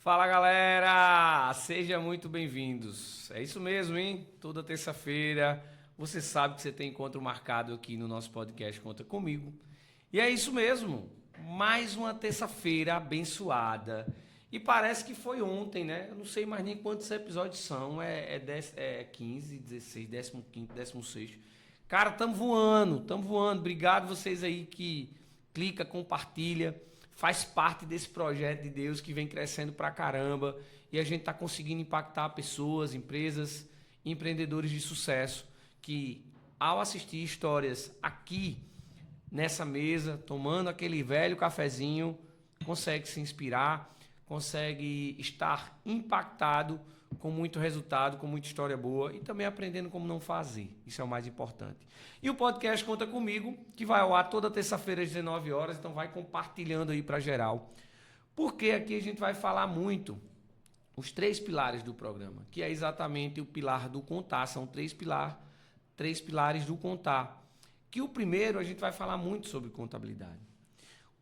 Fala galera, sejam muito bem-vindos. É isso mesmo, hein? Toda terça-feira você sabe que você tem encontro marcado aqui no nosso podcast Conta Comigo. E é isso mesmo, mais uma terça-feira abençoada. E parece que foi ontem, né? Eu não sei mais nem quantos episódios são, é 15, 16, 15º, 16º. Cara, tamo voando, tamo voando. Obrigado vocês aí que clica, compartilha, faz parte desse projeto de Deus que vem crescendo pra caramba e a gente tá conseguindo impactar pessoas, empresas, empreendedores de sucesso que ao assistir histórias aqui nessa mesa, tomando aquele velho cafezinho, consegue se inspirar, consegue estar impactado com muito resultado, com muita história boa e também aprendendo como não fazer. Isso é o mais importante. E o podcast Conta Comigo, que vai ao ar toda terça-feira às 19 horas, então vai compartilhando aí para geral. Porque aqui a gente vai falar muito os 3 pilares do programa, que é exatamente o pilar do contar, são 3 pilares do contar. Que o primeiro a gente vai falar muito sobre contabilidade.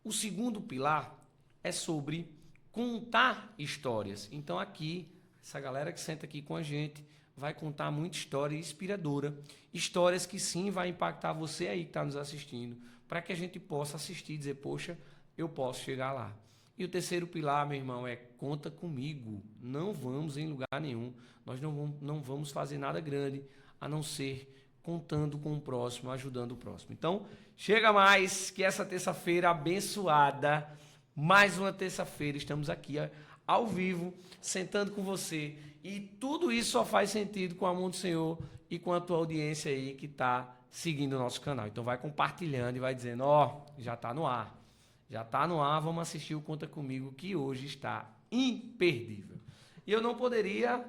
O segundo pilar é sobre contar histórias. Então aqui, essa galera que senta aqui com a gente vai contar muita história inspiradora. Histórias que sim vai impactar você aí que está nos assistindo, para que a gente possa assistir e dizer, poxa, eu posso chegar lá. E o terceiro pilar, meu irmão, é conta comigo. Não vamos em lugar nenhum. Nós não vamos fazer nada grande, a não ser contando com o próximo, ajudando o próximo. Então, chega mais que essa terça-feira abençoada, mais uma terça-feira, estamos aqui ao vivo, sentando com você. E tudo isso só faz sentido com a mão do Senhor e com a tua audiência aí que está seguindo o nosso canal. Então vai compartilhando e vai dizendo, ó, já está no ar. Já está no ar, vamos assistir o Conta Comigo, que hoje está imperdível. E eu não poderia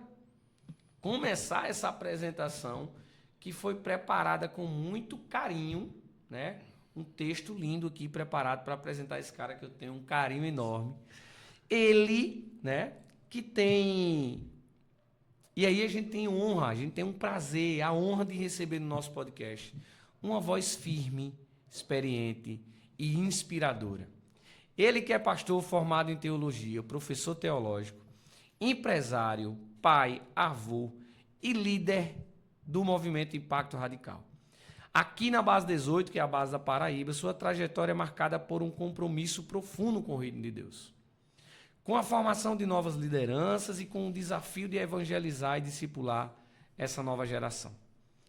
começar essa apresentação que foi preparada com muito carinho, né? Um texto lindo aqui preparado para apresentar esse cara que eu tenho um carinho enorme. Ele, né, que tem... E aí a gente tem honra, a gente tem um prazer, a honra de receber no nosso podcast uma voz firme, experiente e inspiradora. Ele que é pastor formado em teologia, professor teológico, empresário, pai, avô e líder do movimento Impacto Radical. Aqui na Base 18, que é a base da Paraíba, sua trajetória é marcada por um compromisso profundo com o reino de Deus, com a formação de novas lideranças e com o desafio de evangelizar e discipular essa nova geração.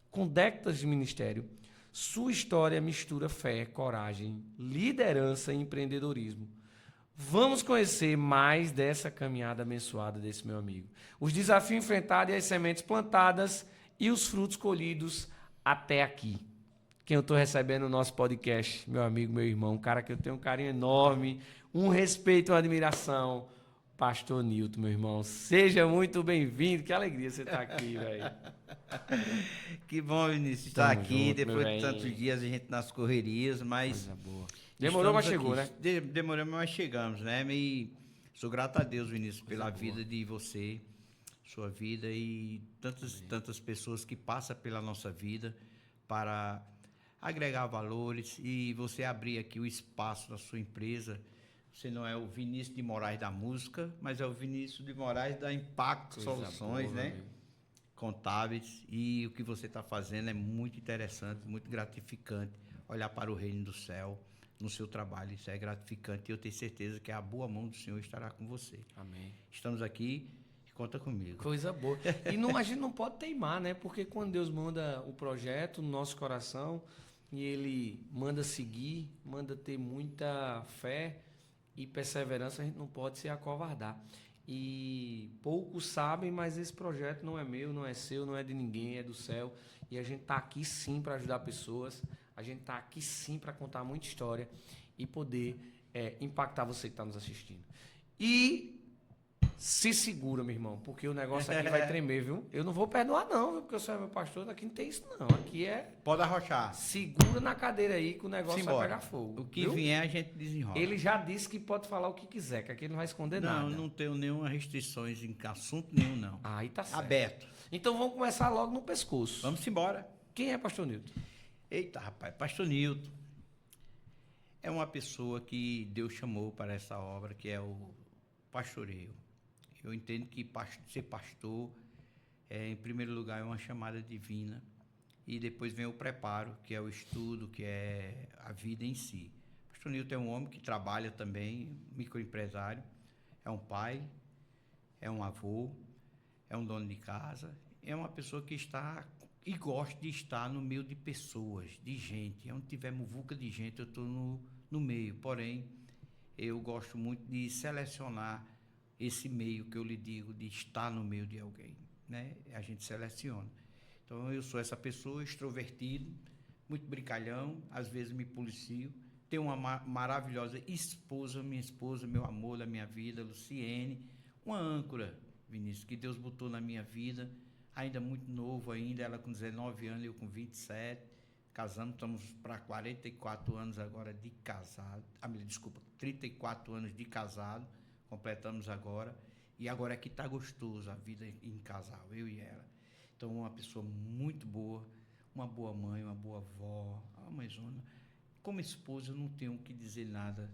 Com décadas de ministério, sua história mistura fé, coragem, liderança e empreendedorismo. Vamos conhecer mais dessa caminhada abençoada desse meu amigo. Os desafios enfrentados e as sementes plantadas e os frutos colhidos até aqui. Quem eu estou recebendo no nosso podcast, meu amigo, meu irmão, um cara que eu tenho um carinho enorme, um respeito, uma admiração, Pastor Nilton, meu irmão. Seja muito bem-vindo. Que alegria você estar aqui, velho. Que bom, Vinícius, estar Tamo aqui junto, depois meu de tantos velho. dias, a gente nas correrias, mas Coisa boa. Demorou, mas chegou, né? Demoramos, mas chegamos, né? E sou grato a Deus, Vinícius, pela vida de você, sua vida e tantas pessoas que passam pela nossa vida para agregar valores e você abrir aqui o espaço na sua empresa. Você não é o Vinícius de Moraes da música, mas é o Vinícius de Moraes da Impacto Coisa Soluções, boa, né? meu amigo. Contábeis, e o que você está fazendo é muito interessante, muito gratificante. Olhar para o reino do céu no seu trabalho, isso é gratificante e eu tenho certeza que a boa mão do Senhor estará com você. Amém. Estamos aqui e conta comigo. Coisa boa. E a gente não pode teimar, né? Porque quando Deus manda o projeto no nosso coração e Ele manda seguir, manda ter muita fé e perseverança, a gente não pode se acovardar. E poucos sabem, mas esse projeto não é meu, não é seu, não é de ninguém, é do céu. E a gente está aqui sim para ajudar pessoas, a gente está aqui sim para contar muita história e poder impactar você que está nos assistindo. E se segura, meu irmão, porque o negócio aqui vai tremer, viu? Eu não vou perdoar não, viu? Porque eu sou meu pastor, aqui não tem isso não. Aqui é... Pode arrochar. Segura na cadeira aí que o negócio vai pegar fogo. O que viu? vier a gente desenrola. Ele já disse que pode falar o que quiser, que aqui ele não vai esconder nada. Não, não tenho nenhuma restrições em assunto nenhum, não. Aí tá certo. Aberto. Então vamos começar logo no pescoço. Vamos embora. Quem é pastor Nilton? Eita, rapaz, pastor Nilton é uma pessoa que Deus chamou para essa obra, que é o pastoreio. Eu entendo que ser pastor, em primeiro lugar, é uma chamada divina. E depois vem o preparo, que é o estudo, que é a vida em si. O pastor Nilton é um homem que trabalha também, microempresário, é um pai, é um avô, é um dono de casa, é uma pessoa que está e gosta de estar no meio de pessoas, de gente. Onde tiver muvuca de gente, eu estou no meio. Porém, eu gosto muito de selecionar esse meio que eu lhe digo, de estar no meio de alguém, né? A gente seleciona. Então, eu sou essa pessoa extrovertido, muito brincalhão, às vezes me policio. Tenho uma maravilhosa esposa, minha esposa, meu amor da minha vida, Luciene, uma âncora, Vinícius, que Deus botou na minha vida, ainda muito novo ainda, ela com 19 anos, eu com 27, casamos, estamos para 44 anos agora de casado, desculpa, 34 anos de casado, completamos agora, e agora é que está gostoso a vida em casal, eu e ela. Então, uma pessoa muito boa, uma boa mãe, uma boa avó, uma mãezona. Como esposa, eu não tenho que dizer nada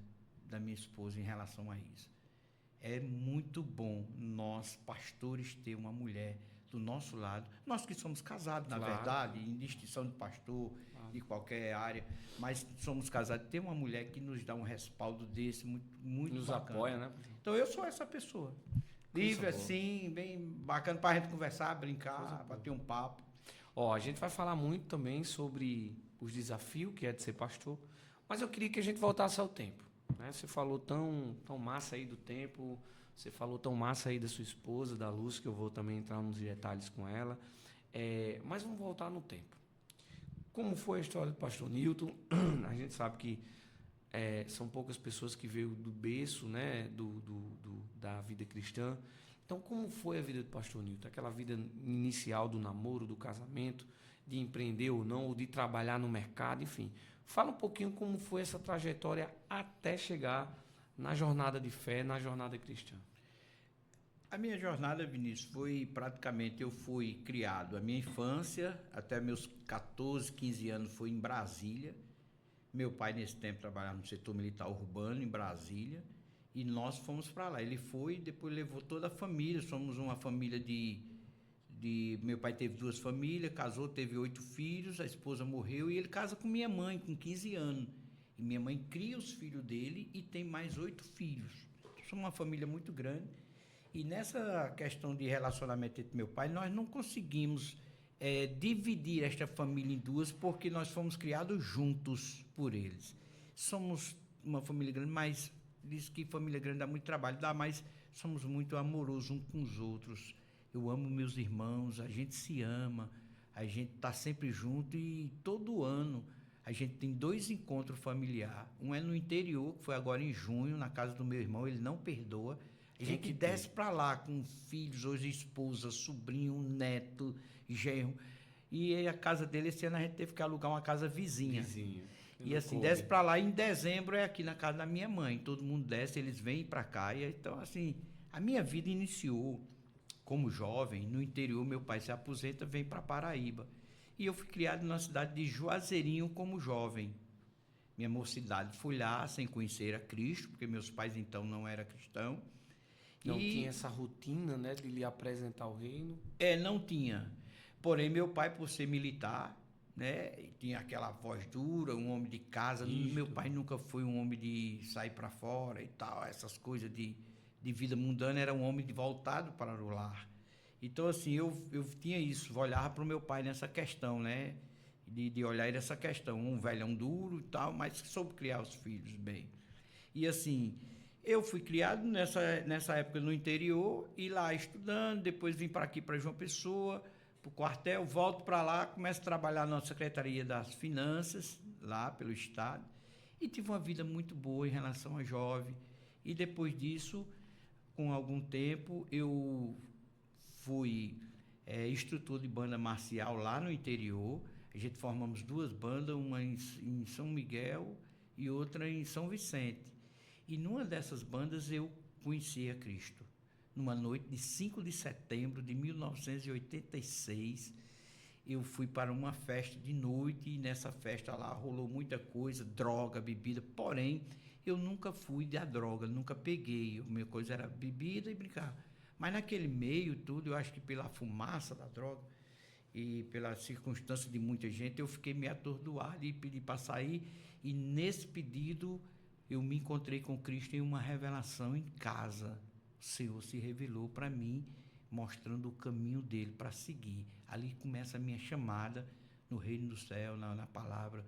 da minha esposa em relação a isso. É muito bom nós, pastores, ter uma mulher do nosso lado. Nós que somos casados, na verdade, em distinção de pastor, de qualquer área, mas somos casados. Ter uma mulher que nos dá um respaldo desse, muito nos bacana. apoia, né? Então, eu sou essa pessoa. Livre assim, bem bacana para a gente conversar, brincar, bater um papo. Ó, a gente vai falar muito também sobre os desafios que é de ser pastor, mas eu queria que a gente voltasse ao tempo, né? Você falou tão massa aí do tempo, você falou tão massa aí da sua esposa, da Luz, que eu vou também entrar nos detalhes com ela, mas vamos voltar no tempo. Como foi a história do pastor Nilton? A gente sabe que são poucas pessoas que veio do berço, né, da vida cristã. Então, como foi a vida do pastor Nilton? Aquela vida inicial do namoro, do casamento, de empreender ou não, ou de trabalhar no mercado, enfim. Fala um pouquinho como foi essa trajetória até chegar na jornada de fé, na jornada cristã. A minha jornada, Vinícius, foi praticamente, eu fui criado, a minha infância, até meus 14, 15 anos, foi em Brasília. Meu pai, nesse tempo, trabalhava no setor militar urbano, em Brasília, e nós fomos para lá. Ele foi e depois levou toda a família. Somos uma família meu pai teve 2 famílias, casou, teve 8 filhos, a esposa morreu e ele casa com minha mãe, com 15 anos. E minha mãe cria os filhos dele e tem mais 8 filhos. Somos uma família muito grande. E nessa questão de relacionamento entre meu pai, nós não conseguimos dividir esta família em duas, porque nós fomos criados juntos por eles. Somos uma família grande, mas diz que família grande dá muito trabalho, mas somos muito amorosos uns com os outros. Eu amo meus irmãos, a gente se ama, a gente está sempre junto e todo ano a gente tem 2 encontros familiares. Um é no interior, que foi agora em junho, na casa do meu irmão, ele não perdoa. A gente desce para lá com filhos, hoje esposa, sobrinho, neto, genro. E a casa dele, esse ano a gente teve que alugar uma casa vizinha. E assim, desce para lá, em dezembro é aqui na casa da minha mãe. Todo mundo desce, eles vêm para cá. E então, assim, a minha vida iniciou como jovem. No interior, meu pai se aposenta, vem para Paraíba. E eu fui criado na cidade de Juazeirinho como jovem. Minha mocidade fui lá sem conhecer a Cristo, porque meus pais então não eram cristãos. Não tinha essa rotina, né, de lhe apresentar o reino? Não tinha. Porém, meu pai, por ser militar, né, tinha aquela voz dura, um homem de casa. Isto. Meu pai nunca foi um homem de sair para fora e tal, essas coisas de vida mundana, era um homem voltado para o lar. Então, assim, eu tinha isso, olhava para o meu pai nessa questão, né, de olhar essa questão, um velhão duro e tal, mas que soube criar os filhos bem. E, assim, eu fui criado nessa época no interior, e lá estudando, depois vim para aqui, para João Pessoa, para o quartel, volto para lá, começo a trabalhar na Secretaria das Finanças, lá pelo Estado, e tive uma vida muito boa em relação a jovem. E depois disso, com algum tempo, eu fui instrutor de banda marcial lá no interior. A gente formamos 2 bandas, uma em São Miguel e outra em São Vicente. E numa dessas bandas eu conheci a Cristo. Numa noite de 5 de setembro de 1986, eu fui para uma festa de noite e nessa festa lá rolou muita coisa, droga, bebida, porém eu nunca fui da droga, nunca peguei, a minha coisa era bebida e brincar. Mas naquele meio tudo, eu acho que pela fumaça da droga e pela circunstância de muita gente, eu fiquei meio atordoado e pedi para sair. E nesse pedido, eu me encontrei com Cristo em uma revelação em casa. O Senhor se revelou para mim, mostrando o caminho dele para seguir. Ali começa a minha chamada no reino do céu, na palavra,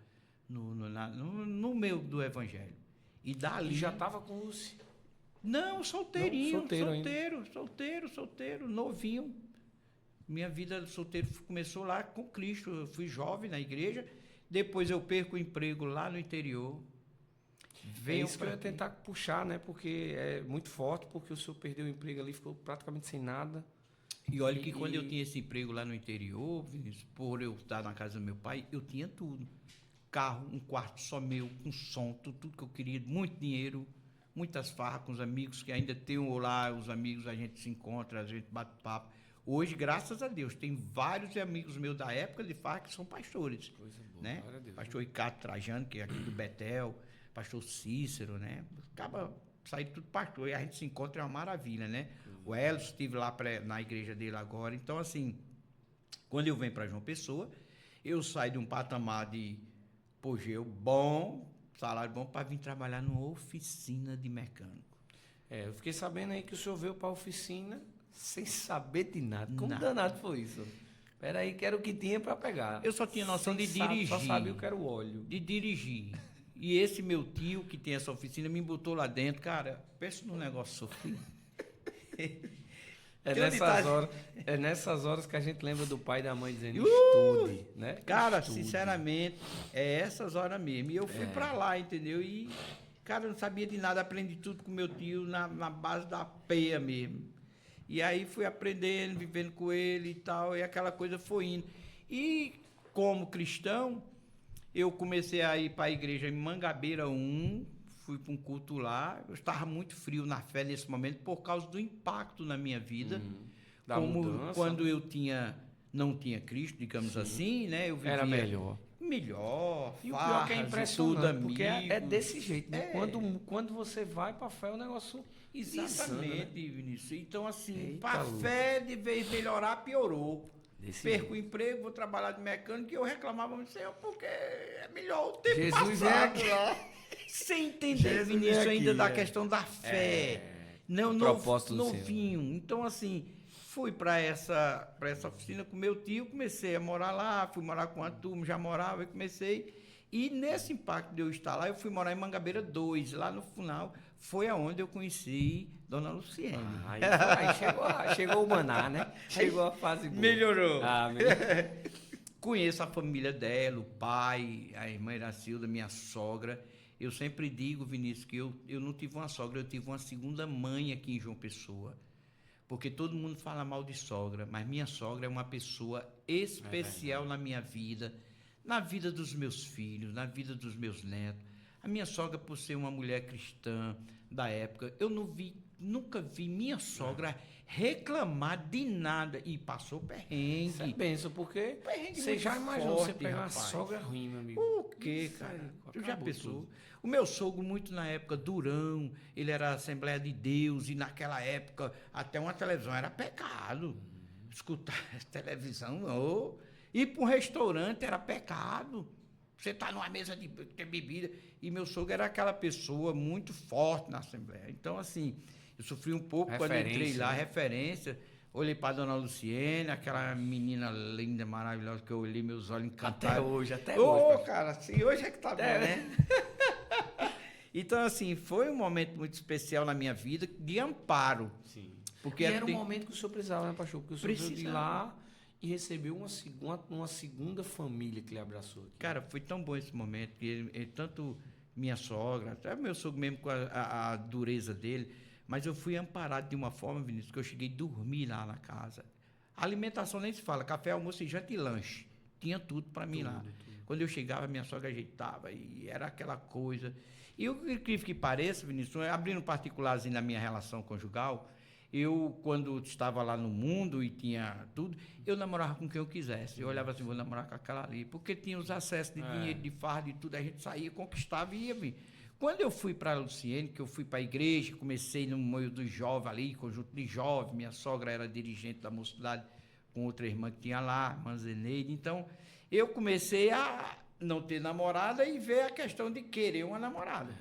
no meio do evangelho. E dali... E já estava com Lúcia? Não, solteirinho, Não, solteiro, novinho. Minha vida de solteiro começou lá com Cristo. Eu fui jovem na igreja, depois eu perco o emprego lá no interior. É isso que eu ia tentar puxar, né? Porque é muito forte, porque o senhor perdeu o emprego ali, ficou praticamente sem nada. E olha que quando eu tinha esse emprego lá no interior, Vinícius, por eu estar na casa do meu pai, eu tinha tudo. Carro, um quarto só meu, com som, tudo que eu queria, muito dinheiro, muitas farras com os amigos que ainda tenho lá, os amigos, a gente se encontra, a gente bate papo. Hoje, graças a Deus, tem vários amigos meus da época de farra que são pastores. Coisa boa, Né? glória a Deus. Pastor Ricardo Trajano, que é aqui do Betel, pastor Cícero, né? Acaba saindo tudo pastor, e a gente se encontra, é uma maravilha, né? O Elcio estive lá na igreja dele agora. Então, assim, quando eu venho para João Pessoa, eu saio de um patamar de apogeu bom, salário bom, para vir trabalhar numa oficina de mecânico. Eu fiquei sabendo aí que o senhor veio para a oficina sem saber de nada. Como Nada. danado foi isso? Espera aí, que era o que tinha para pegar. Eu só tinha noção de dirigir. Só sabia que era o óleo. De dirigir. E esse meu tio, que tem essa oficina, me botou lá dentro. Cara, pensa num negócio sofrido. É nessas horas que a gente lembra do pai e da mãe dizendo estude, né? Cara, Estude. sinceramente, é essas horas mesmo. E eu fui pra lá, entendeu? E, cara, eu não sabia de nada, aprendi tudo com meu tio na base da peia mesmo. E aí fui aprendendo, vivendo com ele e tal, e aquela coisa foi indo. E como cristão, eu comecei a ir para a igreja em Mangabeira 1, fui para um culto lá. Eu estava muito frio na fé nesse momento por causa do impacto na minha vida. Da Como mudança. quando eu não tinha Cristo, digamos assim, né? Eu vivia Era melhor. melhor, E o pior que é farras, impressionante, tudo, porque é amigos. desse jeito. Né? É. Quando você vai para a fé, o negócio Exatamente, insano, né? Vinícius. Então, assim, Eita, para a luta. fé, de vez melhorar, piorou. Desse Perco o emprego, vou trabalhar de mecânico, e eu reclamava muito, Senhor, porque é melhor o tempo Jesus é passado aqui. lá. Sem entender, Jesus é Vinícius, aqui, ainda da é. questão da fé. Não, o propósito do novinho. Então, assim, fui para essa oficina com meu tio, comecei a morar lá, fui morar com a turma, já morava, e comecei. E nesse impacto de eu estar lá, eu fui morar em Mangabeira 2, lá no final, foi aonde eu conheci Dona Luciene. Aí chegou o maná, né? Chegou a fase boa. Melhorou. Melhorou. Conheço a família dela, o pai, a irmã Iracilda, minha sogra. Eu sempre digo, Vinícius, que eu não tive uma sogra, eu tive uma segunda mãe aqui em João Pessoa. Porque todo mundo fala mal de sogra, mas minha sogra é uma pessoa especial na minha vida, na vida dos meus filhos, na vida dos meus netos. A minha sogra, por ser uma mulher cristã da época, eu nunca vi minha sogra reclamar de nada. E passou perrengue. Isso é benção, porque Perrengue você muito já imaginou forte, você pegar uma rapaz. sogra ruim, meu amigo. O quê, cara? Isso aí, Tu já acabou pensou? tudo. O meu sogro, muito na época, Durão, ele era Assembleia de Deus, e naquela época, até uma televisão era pecado. Escutar televisão, não. Ir para um restaurante era pecado. Você está numa mesa de bebida. E meu sogro era aquela pessoa muito forte na Assembleia. Então, assim, eu sofri um pouco quando entrei lá, né? referência. Olhei para a dona Luciene, aquela menina linda, maravilhosa, que eu olhei, meus olhos encantados. Até Ô, hoje. cara, assim, hoje é que tá bom, né? Então, assim, foi um momento muito especial na minha vida, de amparo. Sim. Porque E era um momento que o senhor precisava, né, pastor? Porque o senhor veio de Precisava. lá e recebeu uma segunda família que lhe abraçou aqui. Cara, foi tão bom esse momento, que tanto minha sogra, até meu sogro mesmo com a dureza dele, mas eu fui amparado de uma forma, Vinícius, que eu cheguei a dormir lá na casa. A alimentação nem se fala, café, almoço, janta e lanche. Tinha tudo para mim lá. Quando eu chegava, minha sogra ajeitava e era aquela coisa. E o incrível que pareça, Vinícius, abrindo um particularzinho na minha relação conjugal, eu, quando estava lá no mundo e tinha tudo, eu namorava com quem eu quisesse. Eu olhava assim, vou namorar com aquela ali, porque tinha os acessos de dinheiro, de fardo e tudo, a gente saía, conquistava e ia vir. Quando eu fui para a Luciene, que eu fui para a igreja, comecei no meio dos jovens ali, conjunto de jovens, minha sogra era dirigente da mocidade, com outra irmã que tinha lá, irmã Zeneide. Então, eu comecei a não ter namorada e ver a questão de querer uma namorada.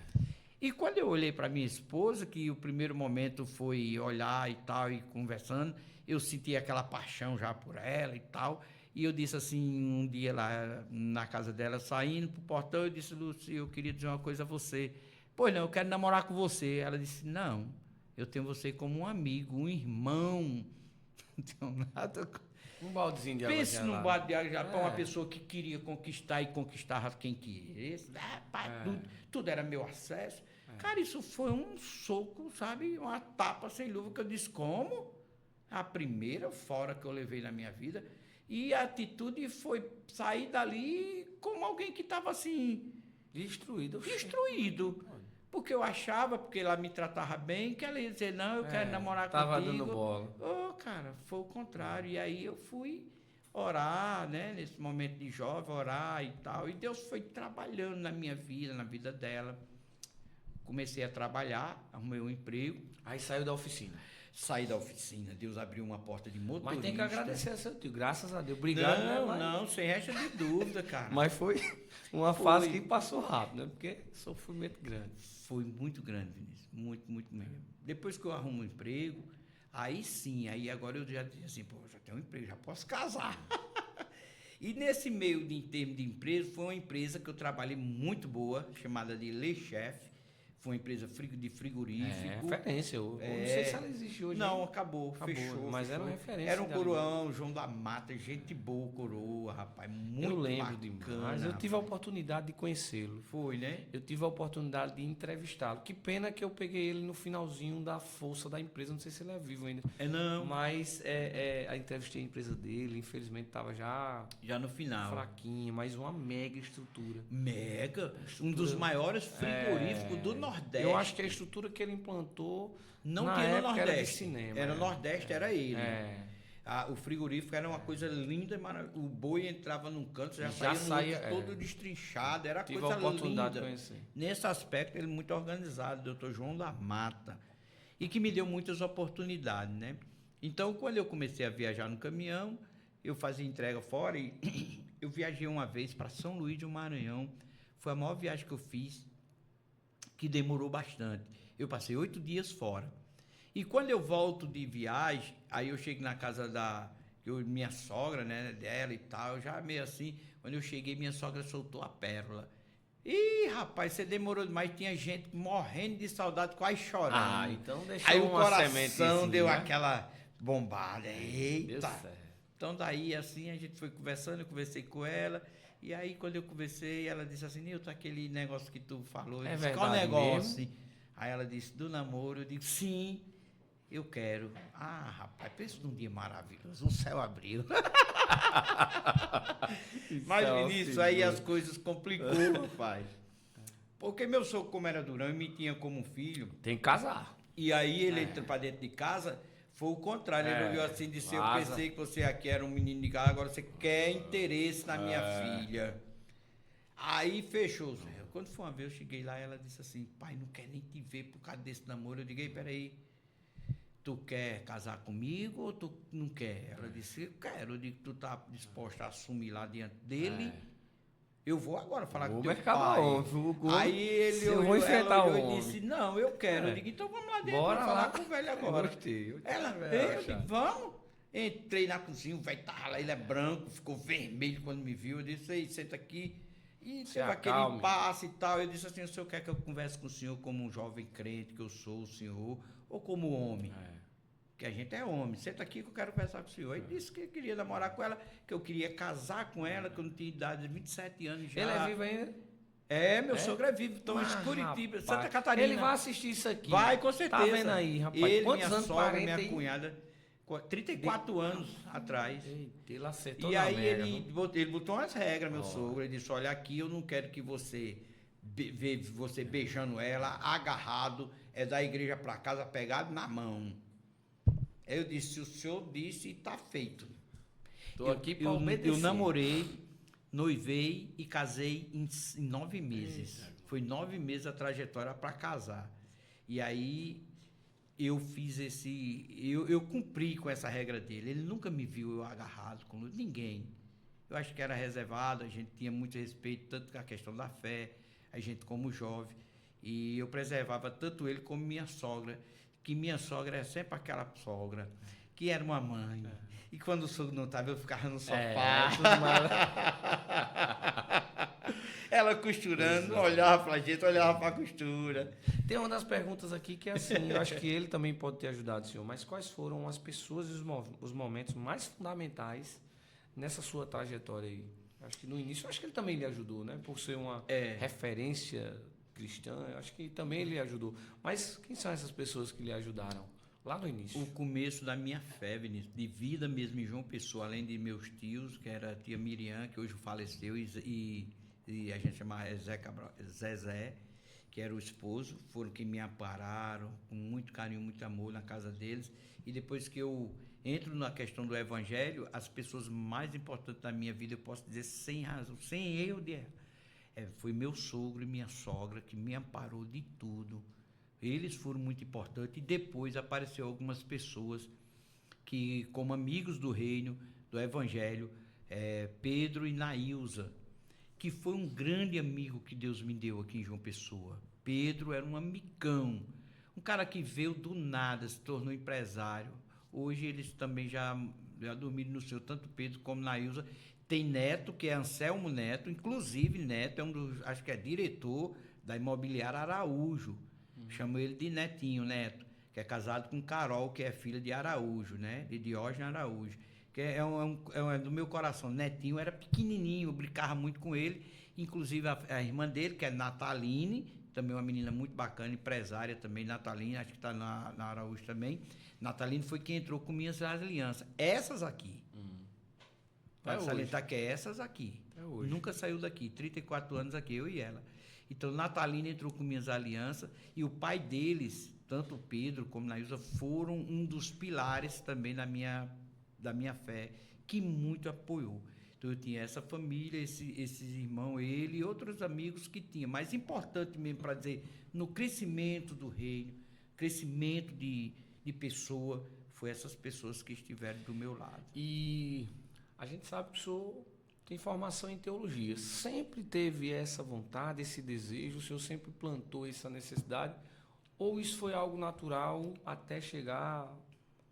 E quando eu olhei para minha esposa, que o primeiro momento foi olhar e tal, e conversando, eu senti aquela paixão já por ela e tal, e eu disse assim, um dia lá na casa dela, saindo pro portão, eu disse, Lúcia, eu queria dizer uma coisa a você. Pois não, eu quero namorar com você. Ela disse, não, eu tenho você como um amigo, um irmão. Não tenho nada... Um baldezinho de água Pense gelada. num balde de água gelada para uma pessoa que queria conquistar e conquistava quem queria. Tudo era meu acesso. Cara, isso foi um soco, sabe? Uma tapa sem luva que eu disse, como? A primeira fora que eu levei na minha vida. E a atitude foi sair dali como alguém que estava assim... Destruído. Destruído. Porque eu achava, porque ela me tratava bem, que ela ia dizer, não, eu quero namorar contigo. Tava dando bola. Cara, foi o contrário. E aí eu fui orar, né? Nesse momento de jovem, orar e tal. E Deus foi trabalhando na minha vida, na vida dela. Comecei a trabalhar, arrumei um emprego. Aí saiu da oficina. Saí da oficina, Deus abriu uma porta de motorista. Mas tem que agradecer a seu tio, graças a Deus. Obrigado. Não, sem resta de dúvida, cara. Mas foi uma fase que passou rápido, né? Porque sofrimento grande. Foi muito grande, Vinícius. Muito, muito mesmo. Depois que eu arrumo um emprego, aí sim, aí agora eu já disse assim, pô, já tenho um emprego, já posso casar. E nesse meio de em termos de empresa, foi uma empresa que eu trabalhei muito boa, chamada de Le Chef. Foi uma empresa de frigorífico. Referência. Eu não sei se ela existe hoje. Não, acabou, fechou. Mas era uma referência. Era um coroão, João da Mata, gente boa, coroa, rapaz, muito eu lembro bacana. demais. Eu tive a oportunidade de conhecê-lo. Foi, né? Eu tive a oportunidade de entrevistá-lo. Que pena que eu peguei ele no finalzinho da força da empresa. Não sei se ele é vivo ainda. Não. Mas a entrevistei a empresa dele. Infelizmente estava já no final. Fraquinha, mas uma mega estrutura. Um dos maiores frigoríficos do Nordeste. Eu acho que a estrutura que ele implantou não na tinha no época Nordeste. Era de cinema. Era Nordeste, era ele. O frigorífico era uma coisa linda e maravilhosa. O boi entrava num canto, já saía todo destrinchado. Era Tive coisa a oportunidade linda. De conhecer. Nesse aspecto, ele é muito organizado, doutor João da Mata. E que me deu muitas oportunidades, né? Então, quando eu comecei a viajar no caminhão, eu fazia entrega fora e eu viajei uma vez para São Luís do Maranhão. Foi a maior viagem que eu fiz, que demorou bastante. Eu passei 8 dias fora. E quando eu volto de viagem, aí eu chego na casa minha sogra, né, dela e tal, já meio assim, quando eu cheguei, minha sogra soltou a pérola. Ih, rapaz, você demorou demais, tinha gente morrendo de saudade, quase chorando. Então deixou aí uma o coração deu né? aquela bombada. Eita! Deus. Então daí, assim, a gente foi conversando, eu conversei com ela. E aí, quando eu conversei, ela disse assim, Nilton, aquele negócio que tu falou. Eu disse, qual negócio? Mesmo? Aí ela disse, do namoro. Eu digo, sim, eu quero. Ah, rapaz, pensa num dia maravilhoso. O céu abriu. Mas, Vinícius, aí as coisas complicou, rapaz. Porque meu sogro, como era durão, me tinha como filho. Tem que casar. E aí, ele entra pra dentro de casa... Foi o contrário, ele olhou assim e disse, eu pensei que você aqui era um menino de casa, agora você quer interesse na minha filha. Aí fechou. Quando foi uma vez, eu cheguei lá e ela disse assim, pai, não quer nem te ver por causa desse namoro. Eu digo, peraí, tu quer casar comigo ou tu não quer? Ela disse, eu quero. Eu digo, tu tá disposta a assumir lá diante dele? Eu vou agora falar com teu pai. Aí ele olhou e disse, não, eu quero. Eu digo, então vamos lá dentro, vamos falar com o velho agora. Gostei. Eu digo, vamos. Entrei na cozinha, o velho tava lá, ele é branco, ficou vermelho quando me viu. Eu disse, ei, senta aqui. E teve aquele passe e tal. Eu disse assim, o senhor quer que eu converse com o senhor como um jovem crente que eu sou, o senhor, ou como homem? Que a gente é homem, senta aqui que eu quero conversar com o senhor. Ele disse que queria namorar com ela, que eu queria casar com ela, que eu não tinha idade de 27 anos já. Ele é vivo ainda? Meu sogro é vivo, estão em Curitiba, Santa Catarina. Ele vai assistir isso aqui. Vai, com certeza. Tá vendo aí, rapaz? Ele, quantos minha anos sogra, minha cunhada, 34 anos atrás. Eita, ele acertou e aí ele botou umas regras, meu sogro. Ele disse, olha, aqui eu não quero que você beijando ela, agarrado, da igreja para casa, pegado na mão. Aí eu disse, se o senhor disse, está feito. Tô aqui para obedecer. Eu namorei, noivei e casei em 9 meses. Foi 9 meses a trajetória para casar. E aí eu fiz eu cumpri com essa regra dele. Ele nunca me viu eu agarrado com ninguém. Eu acho que era reservado, a gente tinha muito respeito, tanto com a questão da fé, a gente como jovem. E eu preservava tanto ele como minha sogra, que minha sogra é sempre aquela sogra, que era uma mãe. E quando o sogro não estava, eu ficava no sofá. Ela costurando, olhava para a gente, olhava para a costura. Tem uma das perguntas aqui que é assim, eu acho que ele também pode ter ajudado, senhor, mas quais foram as pessoas e os momentos mais fundamentais nessa sua trajetória aí? Acho que no início, acho que ele também lhe ajudou, né? Por ser uma referência cristã, eu acho que também ele ajudou. Mas quem são essas pessoas que lhe ajudaram lá no início? O começo da minha fé, Vinícius, de vida mesmo em João Pessoa, além de meus tios, que era a tia Miriam, que hoje faleceu, e a gente chamava Zezé, que era o esposo, foram que me ampararam com muito carinho, muito amor na casa deles. E depois que eu entro na questão do evangelho, as pessoas mais importantes da minha vida, eu posso dizer sem razão, sem erro de erro, foi meu sogro e minha sogra que me amparou de tudo. Eles foram muito importantes. E depois apareceu algumas pessoas que, como amigos do reino, do evangelho, Pedro e Nailza, que foi um grande amigo que Deus me deu aqui em João Pessoa. Pedro era um amigão, um cara que veio do nada, se tornou empresário. Hoje eles também já dormiram no seu, tanto Pedro como Nailza. Tem neto, que é Anselmo Neto, inclusive Neto é um dos, acho que é diretor da imobiliária Araújo. Chamo ele de Netinho, Neto, que é casado com Carol, que é filha de Araújo, né? De Diógenes Araújo. Que é do meu coração. Netinho era pequenininho, eu brincava muito com ele. Inclusive a irmã dele, que é Nataline, também uma menina muito bacana, empresária também, Nataline, acho que está na Araújo também. Nataline foi quem entrou com minhas alianças. Essas aqui. Para salientar que é essas aqui. Nunca saiu daqui. 34 anos aqui, eu e ela. Então, Natalina entrou com minhas alianças e o pai deles, tanto o Pedro como a Nailza, foram um dos pilares também da minha fé, que muito apoiou. Então, eu tinha essa família, esses irmãos, ele e outros amigos que tinha. Mas importante mesmo para dizer, no crescimento do reino, crescimento de pessoa, foi essas pessoas que estiveram do meu lado. E a gente sabe que o senhor tem formação em teologia. Sempre teve essa vontade, esse desejo? O senhor sempre plantou essa necessidade? Ou isso foi algo natural até chegar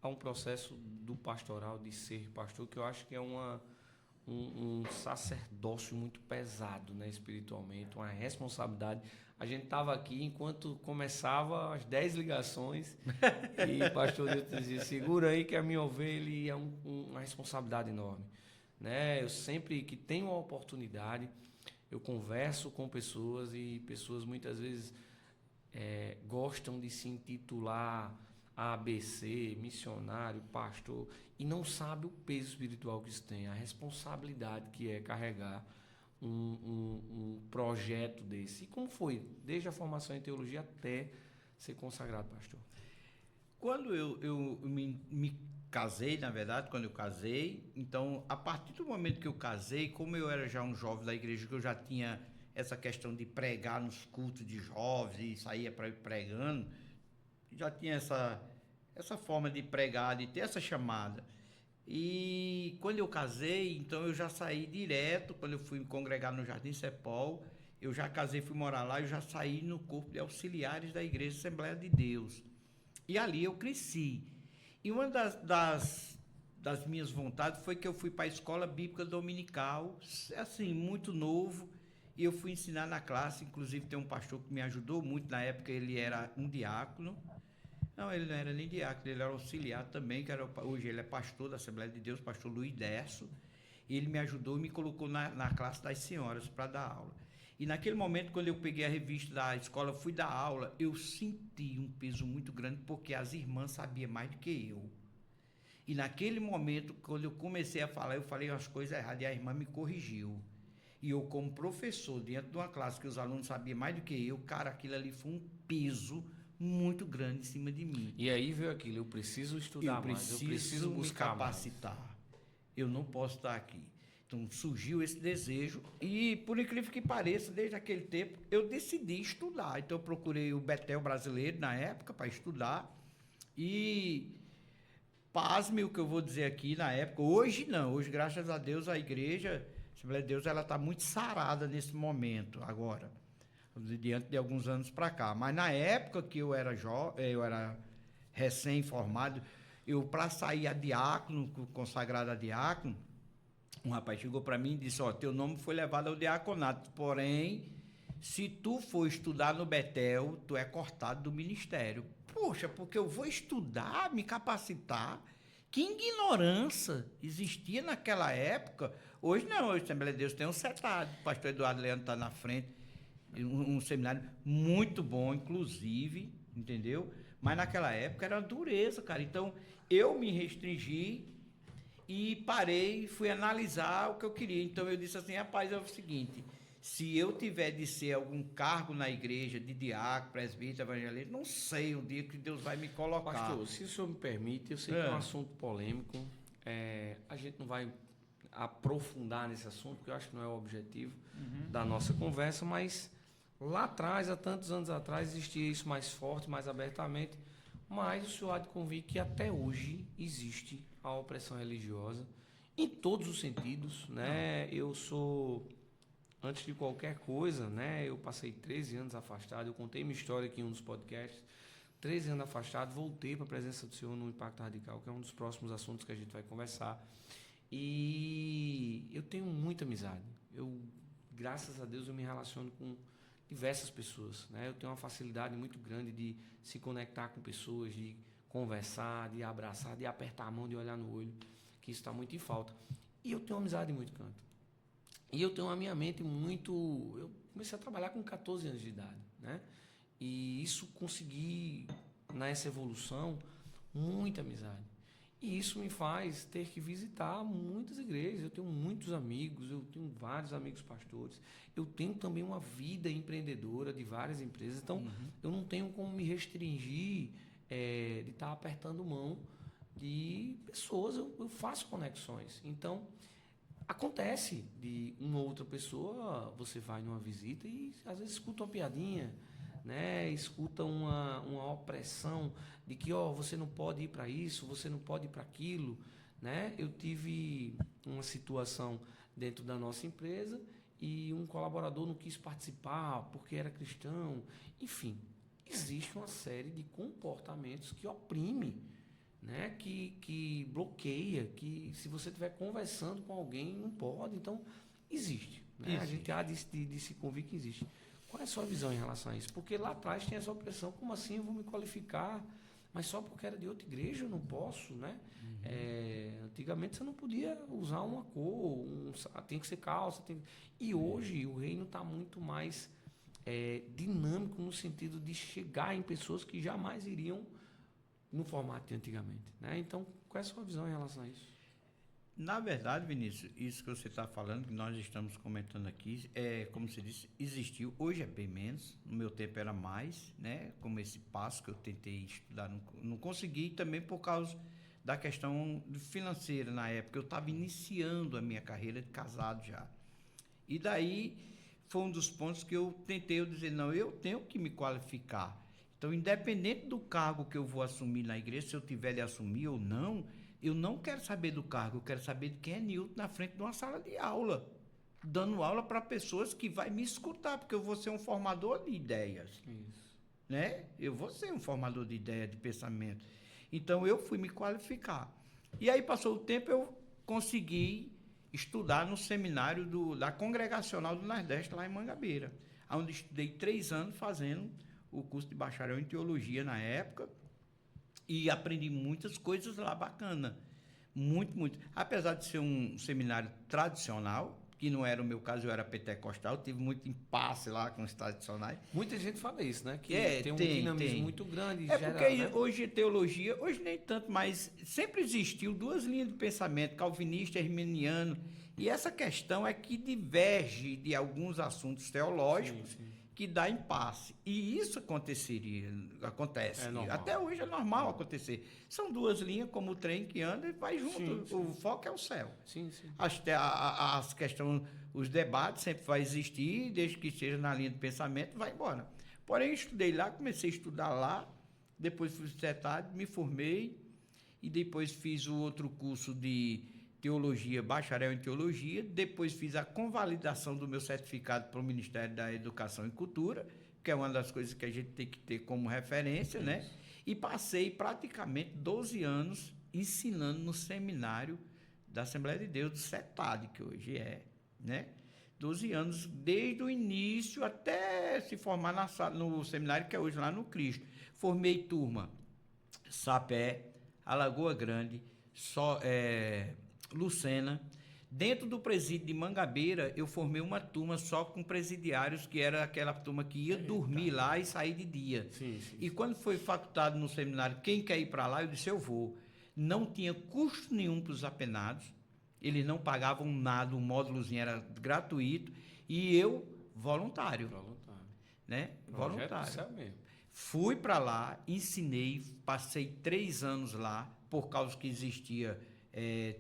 a um processo do pastoral, de ser pastor, que eu acho que é um sacerdócio muito pesado, né, espiritualmente, uma responsabilidade. A gente estava aqui enquanto começava as 10 ligações e o pastor Deus dizia, segura aí que a minha ovelha é uma responsabilidade enorme. Né? Eu sempre que tenho a oportunidade, eu converso com pessoas e pessoas muitas vezes gostam de se intitular ABC, missionário, pastor, e não sabe o peso espiritual que isso tem, a responsabilidade que é carregar um projeto desse. E como foi, desde a formação em teologia até ser consagrado, pastor? Quando eu me casei, na verdade, quando eu casei, então, a partir do momento que eu casei, como eu era já um jovem da igreja, que eu já tinha essa questão de pregar nos cultos de jovens e saía para ir pregando, já tinha essa forma de pregar, de ter essa chamada. E quando eu casei, então eu já saí direto, quando eu fui me congregar no Jardim Cepol, eu já casei, fui morar lá, eu já saí no corpo de auxiliares da Igreja Assembleia de Deus. E ali eu cresci. E uma das minhas vontades foi que eu fui para a escola bíblica dominical, assim, muito novo, e eu fui ensinar na classe, inclusive tem um pastor que me ajudou muito, na época ele era um diácono. Não, ele não era nem diácono, ele era auxiliar também, hoje ele é pastor da Assembleia de Deus, pastor Luiz Derso, e ele me ajudou e me colocou na classe das senhoras para dar aula. E naquele momento, quando eu peguei a revista da escola, fui dar aula, eu senti um peso muito grande, porque as irmãs sabiam mais do que eu. E naquele momento, quando eu comecei a falar, eu falei umas coisas erradas e a irmã me corrigiu. E eu, como professor, dentro de uma classe que os alunos sabiam mais do que eu, cara, aquilo ali foi um peso, muito grande em cima de mim. E aí veio aquilo, eu preciso estudar mais, eu preciso buscar me capacitar. Eu não posso estar aqui. Então surgiu esse desejo e, por incrível que pareça, desde aquele tempo, eu decidi estudar. Então eu procurei o Betel brasileiro na época para estudar e pasme o que eu vou dizer aqui na época. Hoje não, hoje graças a Deus a igreja, a Assembleia de Deus, ela está muito sarada nesse momento agora, diante de alguns anos para cá. Mas na época que eu era recém-formado, eu para sair a diácono, consagrado a diácono, um rapaz chegou para mim e disse: ó, teu nome foi levado ao diaconato, porém, se tu for estudar no Betel, tu é cortado do ministério. Poxa, porque eu vou estudar, me capacitar? Que ignorância existia naquela época. Hoje não, hoje a Assembleia de Deus tem um setado, o pastor Eduardo Leandro está na frente, um seminário muito bom, inclusive, entendeu? Mas naquela época era uma dureza, cara. Então, eu me restringi e parei, fui analisar o que eu queria. Então, eu disse assim, rapaz, é o seguinte, se eu tiver de ser algum cargo na igreja, de diácono, presbítero, evangelista, não sei o dia que Deus vai me colocar. Pastor, se o senhor me permite, eu sei que é um assunto polêmico, a gente não vai aprofundar nesse assunto, porque eu acho que não é o objetivo da nossa conversa, mas lá atrás, há tantos anos atrás, existia isso mais forte, mais abertamente, mas o senhor há de convir que até hoje existe a opressão religiosa, em todos os sentidos, né? Eu sou, antes de qualquer coisa, né? Eu passei 13 anos afastado, eu contei minha história aqui em um dos podcasts, 13 anos afastado, voltei para a presença do Senhor no Impacto Radical, que é um dos próximos assuntos que a gente vai conversar, e eu tenho muita amizade, graças a Deus, eu me relaciono com diversas pessoas, né? Eu tenho uma facilidade muito grande de se conectar com pessoas, de conversar, de abraçar, de apertar a mão, de olhar no olho, que isso está muito em falta. E eu tenho uma amizade em muito canto. E eu tenho a minha mente muito... Eu comecei a trabalhar com 14 anos de idade, né? E isso consegui, nessa evolução, muita amizade. E isso me faz ter que visitar muitas igrejas. Eu tenho muitos amigos, eu tenho vários amigos pastores. Eu tenho também uma vida empreendedora de várias empresas. Então, eu não tenho como me restringir de estar apertando mão de pessoas. Eu faço conexões. Então, acontece de uma outra pessoa, você vai numa visita e às vezes escuta uma piadinha, né? Escuta uma opressão de que você não pode ir para isso, você não pode ir para aquilo, né? Eu tive uma situação dentro da nossa empresa e um colaborador não quis participar porque era cristão. Enfim, existe uma série de comportamentos que oprime, né? Que bloqueia, que se você estiver conversando com alguém, não pode. Então, existe, né? A gente há de se convir que existe. Qual é a sua visão em relação a isso? Porque lá atrás tinha essa opressão, como assim eu vou me qualificar? Mas só porque era de outra igreja eu não posso, né? Antigamente você não podia usar uma cor, tem que ser calça. E hoje o reino está muito mais dinâmico no sentido de chegar em pessoas que jamais iriam no formato de antigamente, né? Então, qual é a sua visão em relação a isso? Na verdade, Vinícius, isso que você está falando, que nós estamos comentando aqui, como você disse, existiu, hoje é bem menos, no meu tempo era mais, né? Como esse passo que eu tentei estudar, não consegui também por causa da questão financeira na época. Eu estava iniciando a minha carreira de casado já. E daí foi um dos pontos que eu tentei dizer, não, eu tenho que me qualificar. Então, independente do cargo que eu vou assumir na igreja, se eu tiver de assumir ou não, eu não quero saber do cargo, eu quero saber de quem é Nilton na frente de uma sala de aula, dando aula para pessoas que vai me escutar, porque eu vou ser um formador de ideias. Isso. Né? Eu vou ser um formador de ideia, de pensamento. Então, eu fui me qualificar. E aí, passou o tempo, eu consegui estudar no seminário da Congregacional do Nordeste, lá em Mangabeira, onde estudei 3 anos fazendo o curso de bacharel em teologia na época, e aprendi muitas coisas lá bacana. Muito, muito. Apesar de ser um seminário tradicional, que não era o meu caso, eu era pentecostal, tive muito impasse lá com os tradicionais. Muita gente fala isso, né? Que tem um dinamismo muito grande. Geral, porque né? Hoje teologia, hoje nem tanto, mas sempre existiu 2 linhas de pensamento, calvinista e arminiano, e essa questão é que diverge de alguns assuntos teológicos, sim. que dá impasse. E isso acontece. É normal. Até hoje é normal acontecer. São duas linhas, como o trem que anda e vai junto. Sim, O foco é o céu. Sim, sim. As questões, os debates sempre vai existir, desde que esteja na linha de pensamento, vai embora. Porém, eu estudei lá, comecei a estudar lá, depois fui secretário, me formei, e depois fiz o outro curso de teologia, bacharel em teologia, depois fiz a convalidação do meu certificado para o Ministério da Educação e Cultura, que é uma das coisas que a gente tem que ter como referência, né? E passei praticamente 12 anos ensinando no seminário da Assembleia de Deus, do CETAD, que hoje é, né? 12 anos, desde o início até se formar no seminário que é hoje lá no Cristo. Formei turma Sapé, Alagoa Grande, Lucena. Dentro do presídio de Mangabeira, eu formei uma turma só com presidiários, que era aquela turma que ia dormir lá e sair de dia. Sim. E quando foi facultado no seminário, quem quer ir para lá, eu disse, eu vou. Não tinha custo nenhum para os apenados, eles não pagavam nada, o módulozinho era gratuito, e eu, voluntário. Né? Voluntário. Do céu mesmo. Fui para lá, ensinei, passei 3 anos lá, por causa que existia,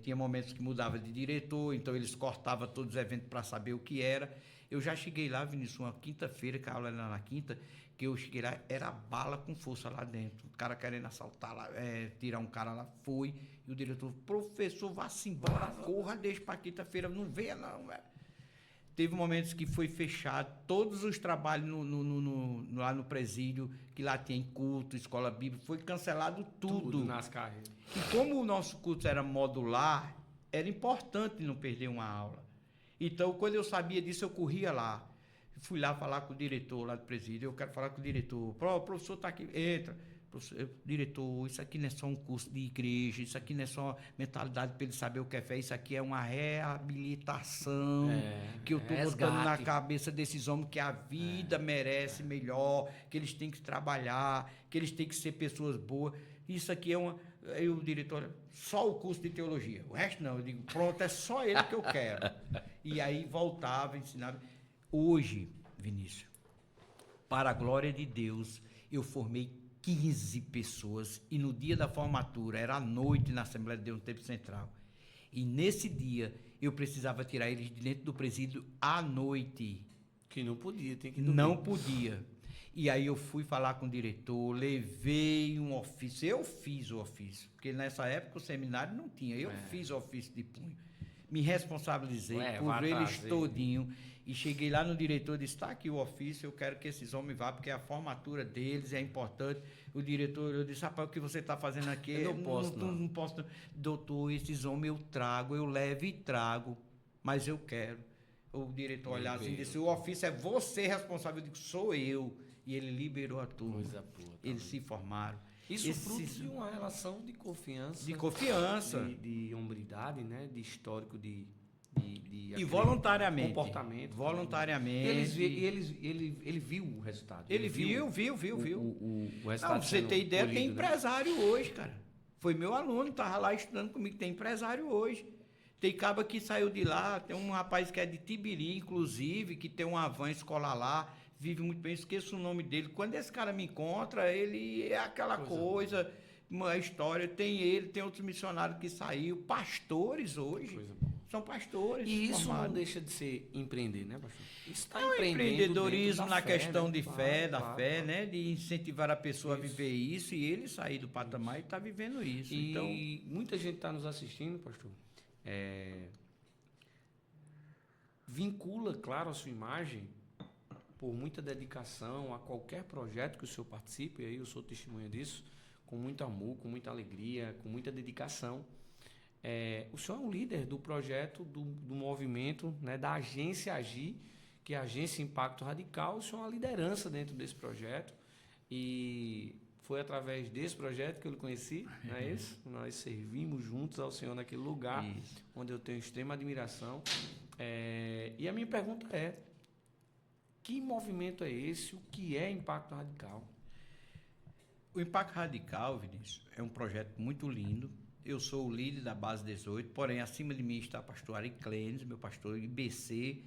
tinha momentos que mudava de diretor, então eles cortavam todos os eventos para saber o que era. Eu já cheguei lá, Vinícius, uma quinta-feira, que a aula era na quinta, que eu cheguei lá, era bala com força lá dentro. O cara querendo assaltar lá, tirar um cara lá, foi. E o diretor, professor, vá-se embora, corra, deixa para quinta-feira, não venha não, velho. Teve momentos que foi fechado todos os trabalhos lá no presídio, que lá tem culto, escola bíblica, foi cancelado tudo. Nas carreiras. E como o nosso culto era modular, era importante não perder uma aula. Então, quando eu sabia disso, eu corria lá. Fui lá falar com o diretor lá do presídio, eu quero falar com o diretor. O professor está aqui, entra. Diretor, isso aqui não é só um curso de igreja, isso aqui não é só mentalidade para ele saber o que é fé, isso aqui é uma reabilitação que eu estou botando na cabeça desses homens, que a vida merece melhor, que eles têm que trabalhar, que eles têm que ser pessoas boas. Isso aqui é uma... Aí o diretor, só o curso de teologia, o resto não. Eu digo, pronto, é só ele que eu quero. E aí voltava, ensinava. Hoje, Vinícius, para a glória de Deus, eu formei 15 pessoas, e no dia da formatura, era à noite na Assembleia de Deus, no Tempo Central, e nesse dia eu precisava tirar eles de dentro do presídio à noite. Que não podia, tem que dormir. Não podia. E aí eu fui falar com o diretor, levei um ofício, eu fiz o ofício, porque nessa época o seminário não tinha, eu fiz o ofício de punho. Me responsabilizei por eles todinho. E cheguei lá no diretor e disse, está aqui o ofício, eu quero que esses homens vá, porque a formatura deles é importante. O diretor, eu disse, rapaz, o que você está fazendo aqui? Eu não posso. Doutor, esses homens eu trago, eu levo e trago, mas eu quero. O diretor olhava assim e disse, o ofício é você responsável. Eu digo, sou eu. E ele liberou a turma. Coisa boa. Eles se formaram. Isso fruto de uma relação de confiança. De confiança. De hombridade, né? De histórico, de e voluntariamente. Comportamento. Voluntariamente. Ele viu o resultado. Ele viu. O resultado. Não, pra você ter ideia, colhido, tem empresário hoje, cara. Foi meu aluno, estava lá estudando comigo, tem empresário hoje. Tem caba que saiu de lá, tem um rapaz que é de Tibiri, inclusive, que tem uma van escolar lá, vive muito bem, esqueço o nome dele. Quando esse cara me encontra, ele é aquela coisa, uma história. Tem ele, tem outros missionários que saiu, pastores hoje. Coisa boa. São pastores. E isso formados. não deixa de ser empreender, né, pastor? Isso está empreendedorismo na questão de fé, claro. né? De incentivar a pessoa a viver isso e ele sair do patamar e está vivendo isso. E então, muita gente está nos assistindo, pastor. Vincula, claro, a sua imagem por muita dedicação a qualquer projeto que o senhor participe, e aí eu sou testemunha disso, com muito amor, com muita alegria, com muita dedicação. O senhor é um líder do projeto, do movimento, né, da Agência Agir, que é a Agência Impacto Radical. O senhor é uma liderança dentro desse projeto e foi através desse projeto que eu lhe conheci, não é isso? Nós servimos juntos ao senhor naquele lugar, onde eu tenho extrema admiração. E a minha pergunta é, que movimento é esse? O que é Impacto Radical? O Impacto Radical, Vinícius, é um projeto muito lindo. Eu sou o líder da Base 18, porém, acima de mim está o pastor Ari Clênis, meu pastor IBC,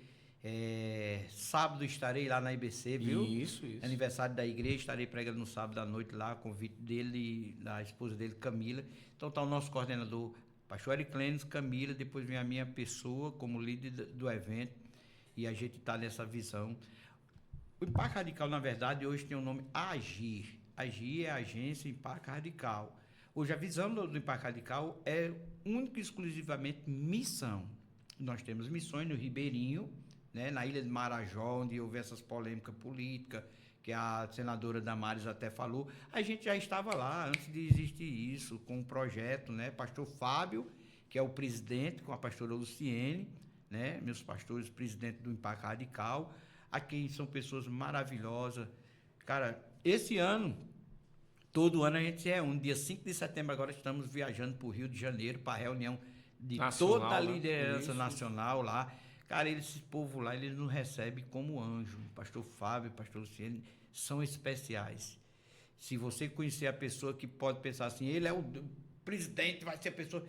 Sábado estarei lá na IBC, viu? Isso. Aniversário da igreja, estarei pregando no sábado à noite lá, convite dele e da esposa dele, Camila. Então tá o nosso coordenador, pastor Eric Clênis, Camila, depois vem a minha pessoa como líder do evento, e a gente tá nessa visão. O Impacto Radical, na verdade, hoje tem o nome Agir. Agir é a agência Impacto Radical. Hoje a visão do Impacto Radical é única e exclusivamente missão. Nós temos missões no Ribeirinho, né, na Ilha de Marajó, onde houve essas polêmicas políticas, que a senadora Damares até falou. A gente já estava lá antes de existir isso, com um projeto, né? Pastor Fábio, que é o presidente, com a pastora Luciene, né? Meus pastores, presidente do Impacto Radical. Aqui são pessoas maravilhosas. Cara, esse ano, todo ano a gente se reúne. Dia 5 de setembro agora estamos viajando para o Rio de Janeiro para a reunião de nacional, toda a né? liderança nacional lá. Cara, esse povo lá, eles nos recebem como anjo. Pastor Fábio, pastor Luciano, são especiais. Se você conhecer a pessoa que pode pensar assim, ele é o presidente, vai ser a pessoa...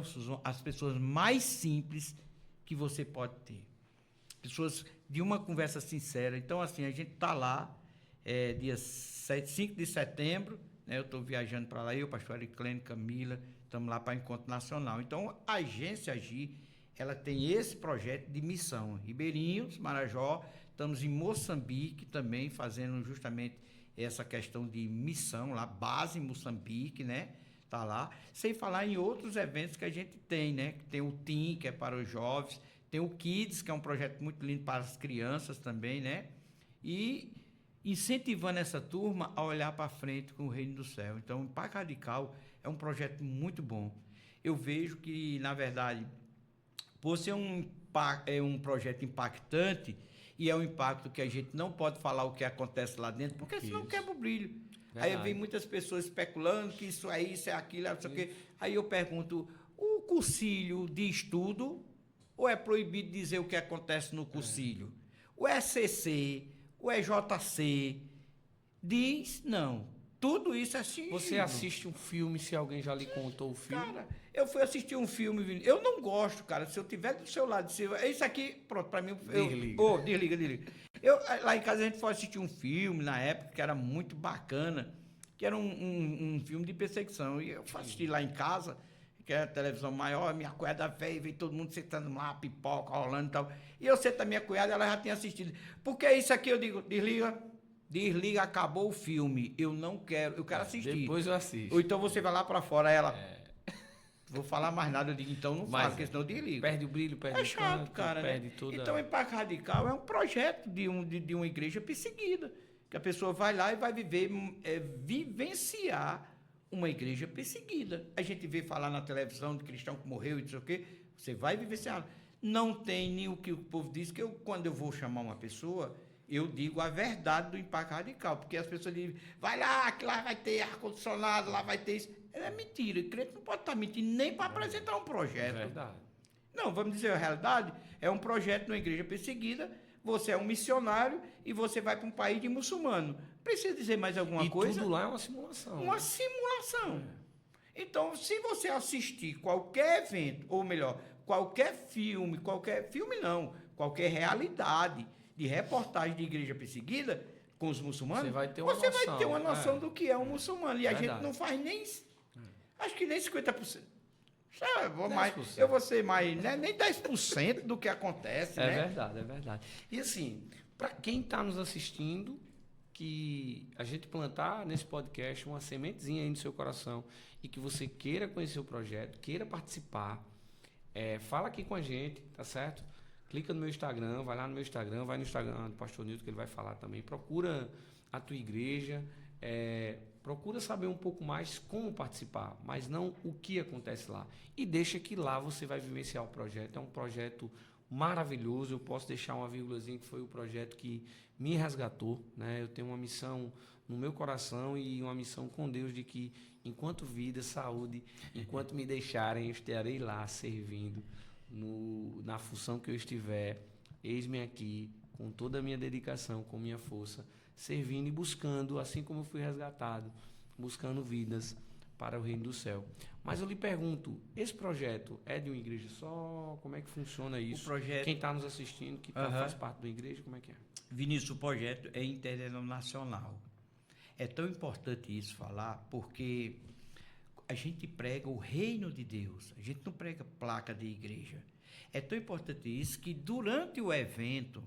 são as pessoas mais simples que você pode ter. Pessoas de uma conversa sincera. Então, assim, a gente está lá, dia 5 de setembro, né, eu estou viajando para lá, eu, pastor Eric Clênis, Camila, estamos lá para Encontro Nacional. Então, a agência Agir, ela tem esse projeto de missão. Ribeirinhos, Marajó, estamos em Moçambique também, fazendo justamente essa questão de missão lá, base em Moçambique, né? Tá lá. Sem falar em outros eventos que a gente tem, né? Tem o TIM, que é para os jovens, tem o Kids, que é um projeto muito lindo para as crianças também, né? E incentivando essa turma a olhar para frente com o Reino do Céu. Então, o Impacto Radical é um projeto muito bom. Eu vejo que, na verdade, por ser um projeto impactante, e é um impacto que a gente não pode falar o que acontece lá dentro, porque senão quebra o brilho. Verdade. Aí vem muitas pessoas especulando que isso é isso, é aquilo, não sei o quê. Aí eu pergunto, o cursilho de estudo, ou é proibido dizer o que acontece no cursilho? O ECC, o EJC, diz não. Tudo isso é assim. Você assiste um filme, se alguém já lhe contou o filme? Cara, eu fui assistir um filme, eu não gosto, cara, se eu tiver do seu lado, isso aqui, pronto, pra mim... Desliga. Lá em casa a gente foi assistir um filme, na época, que era muito bacana, que era um filme de perseguição, e eu fui assistir lá em casa, que era a televisão maior, minha cunhada veio todo mundo sentando lá, pipoca, rolando e tal, e eu sento a minha cunhada, ela já tinha assistido. Porque isso aqui eu digo, desliga, acabou o filme, eu quero assistir. Depois eu assisto. Ou então você vai lá pra fora, ela... Vou falar mais nada, eu digo, então não fala, porque senão eu desligo. Perde o brilho, perde o chato, canto, cara, perde né? tudo. Então, o Impacto Radical é um projeto de uma igreja perseguida, que a pessoa vai lá e vai vivenciar uma igreja perseguida. A gente vê falar na televisão de cristão que morreu e não sei o quê, você vai vivenciar. Não tem nem o que o povo diz, que quando eu vou chamar uma pessoa, eu digo a verdade do Impacto Radical, porque as pessoas dizem, vai lá, que lá vai ter ar-condicionado, lá vai ter isso. É mentira, o crente não pode estar mentindo nem para apresentar um projeto. Verdade. Não, vamos dizer a realidade, é um projeto numa igreja perseguida, você é um missionário e você vai para um país de muçulmano. Precisa dizer mais alguma coisa? Tudo lá é uma simulação. Uma simulação. Então, se você assistir qualquer evento, ou melhor, qualquer realidade de reportagem de igreja perseguida com os muçumanos, você vai ter uma noção do que é um muçulmano. E a gente não faz nem... Acho que nem 50%. Eu vou ser mais, né? Nem 10% do que acontece, né? É verdade. E assim, para quem está nos assistindo, que a gente plantar nesse podcast uma sementezinha aí no seu coração e que você queira conhecer o projeto, queira participar, fala aqui com a gente, tá certo? Clica no meu Instagram, vai lá no meu Instagram, vai no Instagram do Pastor Nilton, que ele vai falar também. Procura a tua igreja, procura saber um pouco mais como participar, mas não o que acontece lá. E deixa que lá você vai vivenciar o projeto. É um projeto maravilhoso. Eu posso deixar uma vírgulazinha que foi o projeto que me resgatou, né? Eu tenho uma missão no meu coração e uma missão com Deus de que, enquanto vida, saúde, enquanto me deixarem, eu estarei lá servindo na função que eu estiver. Eis-me aqui, com toda a minha dedicação, com minha força, servindo e buscando, assim como eu fui resgatado, buscando vidas para o reino do céu. Mas eu lhe pergunto, esse projeto é de uma igreja só? Como é que funciona isso? O projeto... Quem está nos assistindo, que faz parte de uma igreja, como é que é? Vinícius, o projeto é interdenominacional. É tão importante isso falar, porque a gente prega o reino de Deus, a gente não prega placa de igreja. É tão importante isso que durante o evento,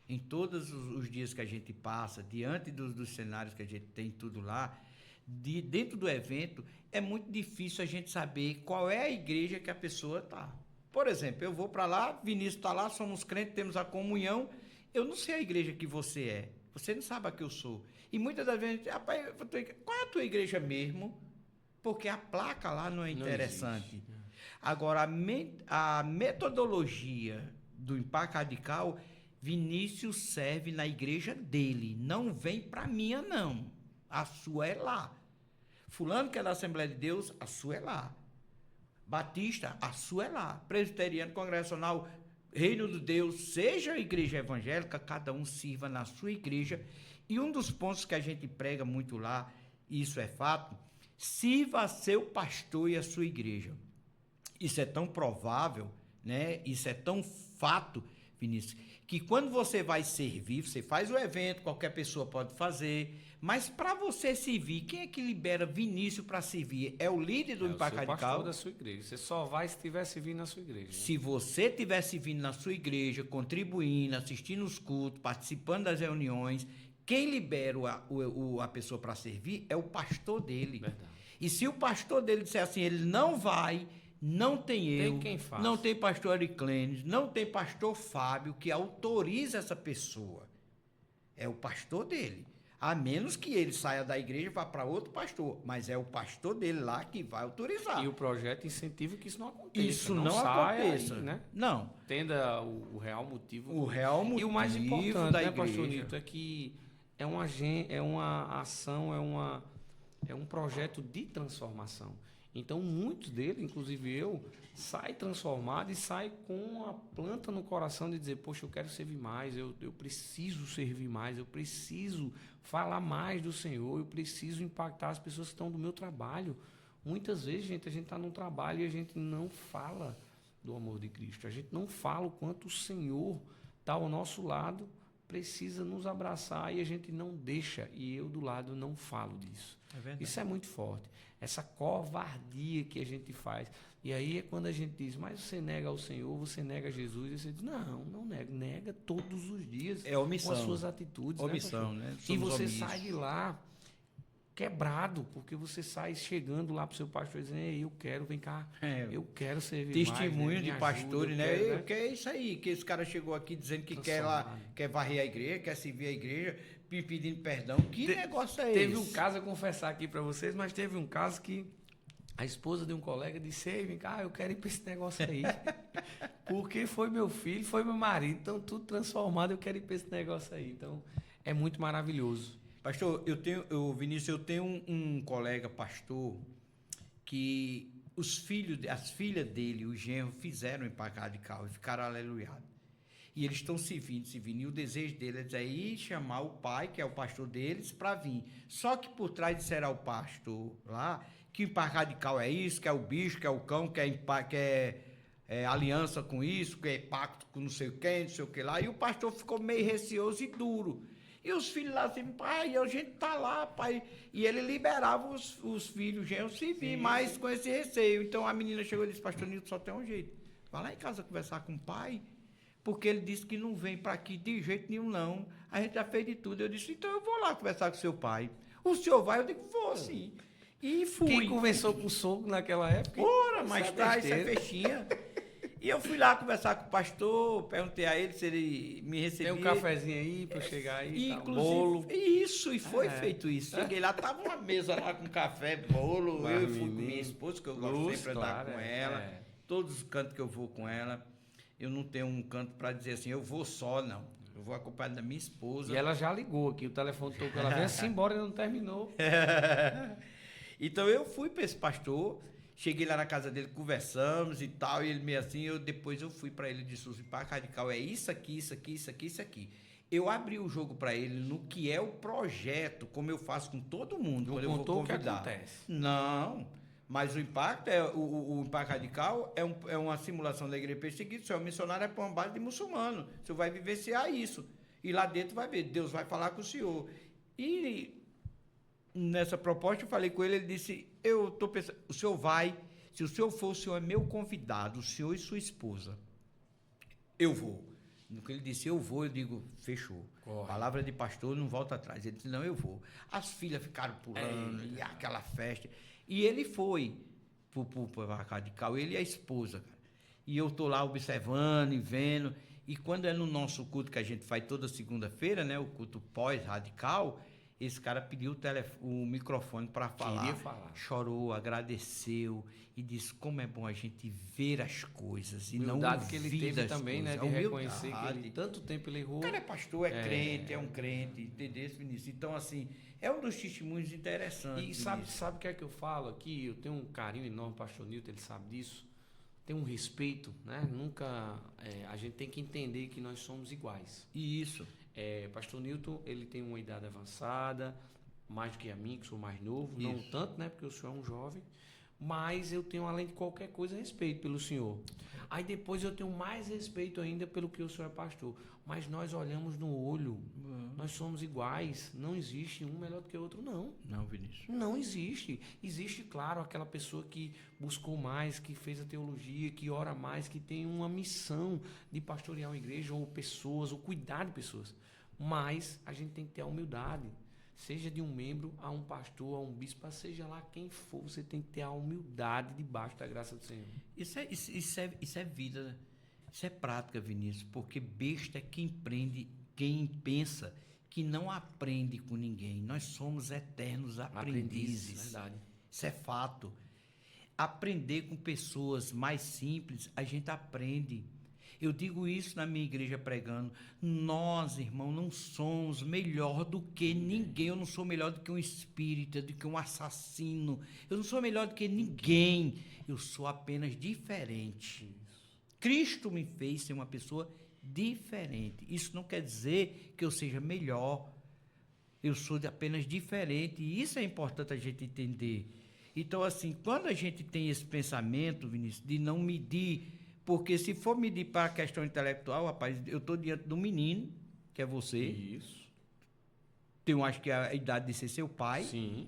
em todos os dias que a gente passa, diante dos cenários que a gente tem tudo lá, dentro do evento, é muito difícil a gente saber qual é a igreja que a pessoa está. Por exemplo, eu vou para lá, Vinícius está lá, somos crentes, temos a comunhão, eu não sei a igreja que você é, você não sabe a que eu sou. E muitas das vezes, rapaz, qual é a tua igreja mesmo? Porque a placa lá não é interessante. Agora, a metodologia do Impacto Radical, Vinícius serve na igreja dele, não vem para a minha, não. A sua é lá. Fulano que é da Assembleia de Deus, a sua é lá. Batista, a sua é lá. Presbiteriano, congregacional, Reino de Deus, seja a igreja evangélica, cada um sirva na sua igreja. E um dos pontos que a gente prega muito lá, e isso é fato, sirva a seu pastor e a sua igreja. Isso é tão provável, né? Isso é tão fato, Vinícius, que quando você vai servir, você faz o evento, qualquer pessoa pode fazer, mas para você servir, quem é que libera Vinícius para servir? É o líder do Impacto Radical? É o pastor da sua igreja. Você só vai se estiver servindo na sua igreja. Né? Se você estiver servindo na sua igreja, contribuindo, assistindo os cultos, participando das reuniões, quem libera a pessoa para servir é o pastor dele. Verdade. E se o pastor dele disser assim, ele não vai, não tem eu, não tem pastor Ariclenes, não tem pastor Fábio que autoriza essa pessoa. É o pastor dele. A menos que ele saia da igreja e vá para outro pastor. Mas é o pastor dele lá que vai autorizar. E o projeto incentiva que isso não aconteça. Isso não aconteça. Aí, né? Não. Entenda o real motivo. O real motivo. E o mais importante, da né, igreja. pastor Nito, é que é uma ação, é um projeto de transformação. Então, muitos deles, inclusive eu, sai transformado e sai com a planta no coração de dizer, poxa, eu quero servir mais, eu preciso servir mais, eu preciso falar mais do Senhor, eu preciso impactar as pessoas que estão do meu trabalho. Muitas vezes, gente, a gente está num trabalho e a gente não fala do amor de Cristo, a gente não fala o quanto o Senhor está ao nosso lado, precisa nos abraçar e a gente não deixa, e eu do lado não falo disso. Isso é muito forte. Essa covardia que a gente faz. E aí é quando a gente diz, mas você nega ao Senhor, você nega a Jesus, e você diz, não nego, nega todos os dias. É omissão. Com as suas atitudes. Omissão, né? E você sai de lá quebrado, porque você sai chegando lá para o seu pastor dizendo, eu quero, vem cá, eu quero servir testemunho mais, de ajuda, pastores, né? Quero, né? Que é isso aí, que esse cara chegou aqui dizendo que quer varrer a igreja, quer servir a igreja, pedindo perdão. Que negócio é esse? Teve um caso a confessar aqui para vocês, mas teve um caso que a esposa de um colega disse, vem cá, eu quero ir para esse negócio aí. Porque foi meu filho, foi meu marido, então tudo transformado, eu quero ir para esse negócio aí. Então, é muito maravilhoso. Pastor, Vinícius, eu tenho um colega pastor que as filhas dele, o genro, fizeram o Impacto Radical e ficaram aleluiados. E eles estão servindo. E o desejo deles é ir chamar o pai, que é o pastor deles, para vir. Só que por trás disseram ao pastor lá que o Impacto Radical é isso, que é o bicho, que é o cão, que é aliança com isso, que é pacto com não sei quem, não sei o que lá. E o pastor ficou meio receoso e duro. E os filhos lá assim, pai, a gente tá lá, pai. E ele liberava os filhos, genros, se vir, mas com esse receio. Então a menina chegou e disse, pastor Nilton, só tem um jeito. Vai lá em casa conversar com o pai, porque ele disse que não vem para aqui de jeito nenhum, não. A gente já fez de tudo. Eu disse, então eu vou lá conversar com seu pai. O senhor vai? Eu digo, vou sim. E fui. Quem conversou com o sogro naquela época? Ora, mas tá, isso é fechinha. E eu fui lá conversar com o pastor, perguntei a ele se ele me recebia. Tem um cafezinho aí para chegar aí, tá, um bolo. Isso, e foi feito isso. Cheguei lá, tava uma mesa lá com café, bolo, eu fui com minha esposa, que eu gosto sempre de andar com ela. Todos os cantos que eu vou com ela, eu não tenho um canto para dizer assim, eu vou só, não. Eu vou acompanhado da minha esposa. E ela já ligou aqui, o telefone tocou, ela veio assim embora e não terminou. Então eu fui para esse pastor, cheguei lá na casa dele, conversamos e tal, e ele meio assim, depois eu fui para ele e disse, o Impacto Radical é isso aqui, isso aqui, isso aqui, isso aqui. Eu abri o jogo para ele no que é o projeto, como eu faço com todo mundo. Não quando eu vou contou o que convidar. acontece. Não, mas o impacto o Impacto Radical é uma simulação da igreja perseguida. O senhor é um missionário, é para uma base de muçulmano. O senhor vai vivenciar isso. E lá dentro vai ver, Deus vai falar com o senhor. E nessa proposta eu falei com ele, ele disse, eu estou pensando, o senhor vai, se o senhor for, o senhor é meu convidado, o senhor e sua esposa. Eu vou. No que ele disse, eu vou, eu digo, fechou. Corre. Palavra de pastor, não volta atrás. Ele disse, não, eu vou. As filhas ficaram pulando, e aquela festa. E ele foi para Radical, ele e a esposa, cara. E eu tô lá observando e vendo. E quando é no nosso culto que a gente faz toda segunda-feira, né, o culto pós-radical, esse cara pediu o microfone para falar. Queria falar. Chorou, agradeceu e disse como é bom a gente ver as coisas e não Humildade que ele ouvir teve das também, né? coisas. De A reconhecer que humildade. ele tanto tempo ele errou. O cara é pastor, crente, é um crente, entendeu, Vinícius? Então, assim, é um dos testemunhos interessantes. E sabe o que é que eu falo aqui? Eu tenho um carinho enorme, pastor Nilton, ele sabe disso. Tem um respeito, né? Nunca... a gente tem que entender que nós somos iguais. Isso. Pastor Nilton, ele tem uma idade avançada, mais do que a mim, que sou mais novo. Isso. Não tanto, né? Porque o senhor é um jovem. Mas eu tenho, além de qualquer coisa, respeito pelo senhor. Aí depois eu tenho mais respeito ainda pelo que o senhor é pastor. Mas nós olhamos no olho. Nós somos iguais. Não existe um melhor do que o outro, não. Não, Vinícius. Não existe. Existe, claro, aquela pessoa que buscou mais, que fez a teologia, que ora mais, que tem uma missão de pastorear uma igreja, ou pessoas, ou cuidar de pessoas. Mas a gente tem que ter a humildade. Seja de um membro a um pastor, a um bispo, seja lá quem for, você tem que ter a humildade debaixo da graça do Senhor. Isso é vida, né? Isso é prática, Vinícius, porque besta é quem pensa que não aprende com ninguém. Nós somos eternos aprendizes. Verdade. Isso é fato. Aprender com pessoas mais simples, a gente aprende. Eu digo isso na minha igreja pregando. Nós, irmão, não somos melhor do que ninguém. Eu não sou melhor do que um espírita, do que um assassino. Eu não sou melhor do que ninguém. Eu sou apenas diferente. Cristo me fez ser uma pessoa diferente. Isso não quer dizer que eu seja melhor. Eu sou apenas diferente. E isso é importante a gente entender. Então, assim, quando a gente tem esse pensamento, Vinícius, de não medir... Porque se for medir para a questão intelectual, rapaz, eu estou diante de um menino, que é você. Isso. Tenho, acho que a idade de ser seu pai. Sim.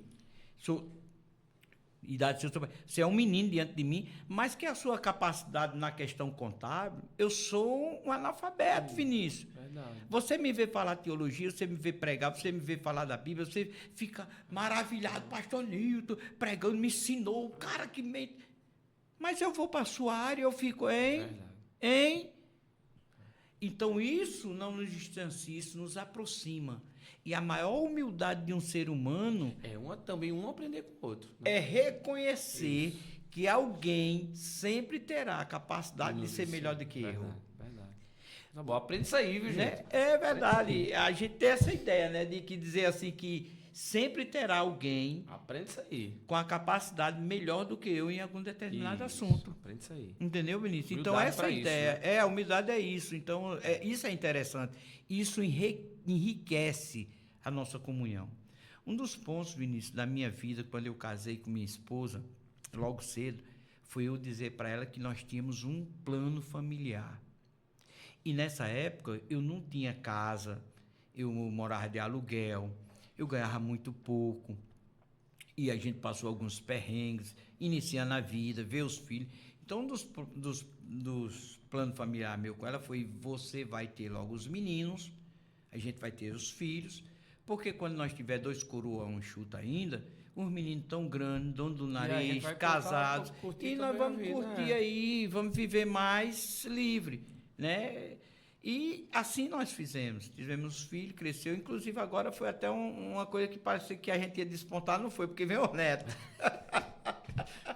Idade de ser seu pai. Você é um menino diante de mim, mas que a sua capacidade na questão contábil, eu sou um analfabeto, Vinícius. Verdade. Você me vê falar teologia, você me vê pregar, você me vê falar da Bíblia, você fica maravilhado, pastor Nilton, pregando, me ensinou, o cara que mente. Mas eu vou para a sua área, eu fico, hein? Então, isso não nos distancia, isso nos aproxima. E a maior humildade de um ser humano... Também um aprender com o outro. Né? É reconhecer que alguém sempre terá a capacidade de ser melhor do que eu. Verdade. Tá bom, aprende isso aí, viu, gente? Né? É verdade. A gente tem essa ideia, né? De que dizer assim que... Sempre terá alguém Aprende isso aí. com a capacidade melhor do que eu em algum determinado assunto. Aprende isso aí. Entendeu, Vinícius? Humildade Então, essa pra ideia. isso, né? A humildade é isso. Então, isso é interessante. Isso enriquece a nossa comunhão. Um dos pontos, Vinícius, da minha vida, quando eu casei com minha esposa, logo cedo, foi eu dizer para ela que nós tínhamos um plano familiar. E nessa época, eu não tinha casa, eu morava de aluguel, eu ganhava muito pouco, e a gente passou alguns perrengues, iniciando a vida, ver os filhos. Então, um dos planos familiares meu com ela foi, você vai ter logo os meninos, a gente vai ter os filhos, porque quando nós tiver 2 coroas, um chuta ainda, os meninos tão grandes, dono do nariz, casados, e nós vamos curtir aí, vamos viver mais livre, né? E assim nós fizemos. Tivemos filhos, cresceu. Inclusive, agora foi até uma coisa que parecia que a gente ia despontar, não foi, porque veio o neto.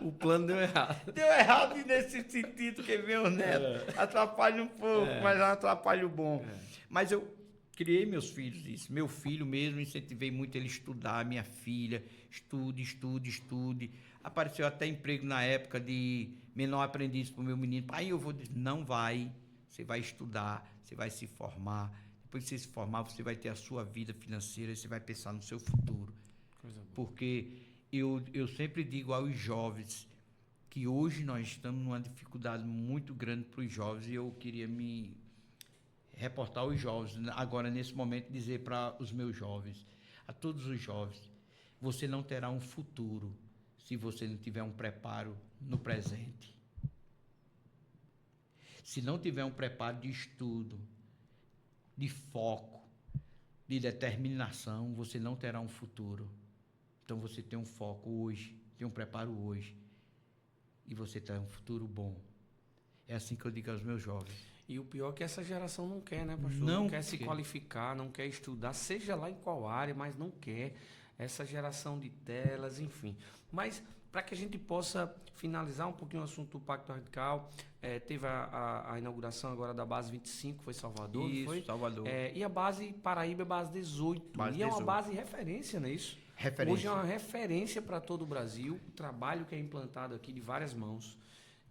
O plano deu errado. Deu errado nesse sentido, que veio o neto. Atrapalha um pouco, mas não atrapalha o bom. Mas eu criei meus filhos, isso. Meu filho mesmo, incentivei muito ele a estudar, minha filha, estude. Apareceu até emprego na época de menor aprendiz para o meu menino. Pai, eu vou dizer, não vai, você vai estudar, você vai se formar, depois que você se formar, você vai ter a sua vida financeira, você vai pensar no seu futuro. Coisa boa. Porque eu sempre digo aos jovens que hoje nós estamos numa dificuldade muito grande para os jovens e eu queria me reportar aos jovens, agora nesse momento dizer para os meus jovens, a todos os jovens, você não terá um futuro se você não tiver um preparo no presente. Se não tiver um preparo de estudo, de foco, de determinação, você não terá um futuro. Então você tem um foco hoje, tem um preparo hoje, e você terá um futuro bom. É assim que eu digo aos meus jovens. E o pior é que essa geração não quer, né, pastor? Não quer se qualificar, não quer estudar, seja lá em qual área, mas não quer. Essa geração de telas, enfim. Mas, para que a gente possa finalizar um pouquinho o assunto do Pacto Radical, teve a inauguração agora da base 25, foi Salvador, Isso, não foi? Salvador. E a base Paraíba é base 18. Base e é uma 18. base referência, não é isso? Referência. Hoje é uma referência para todo o Brasil, o trabalho que é implantado aqui de várias mãos,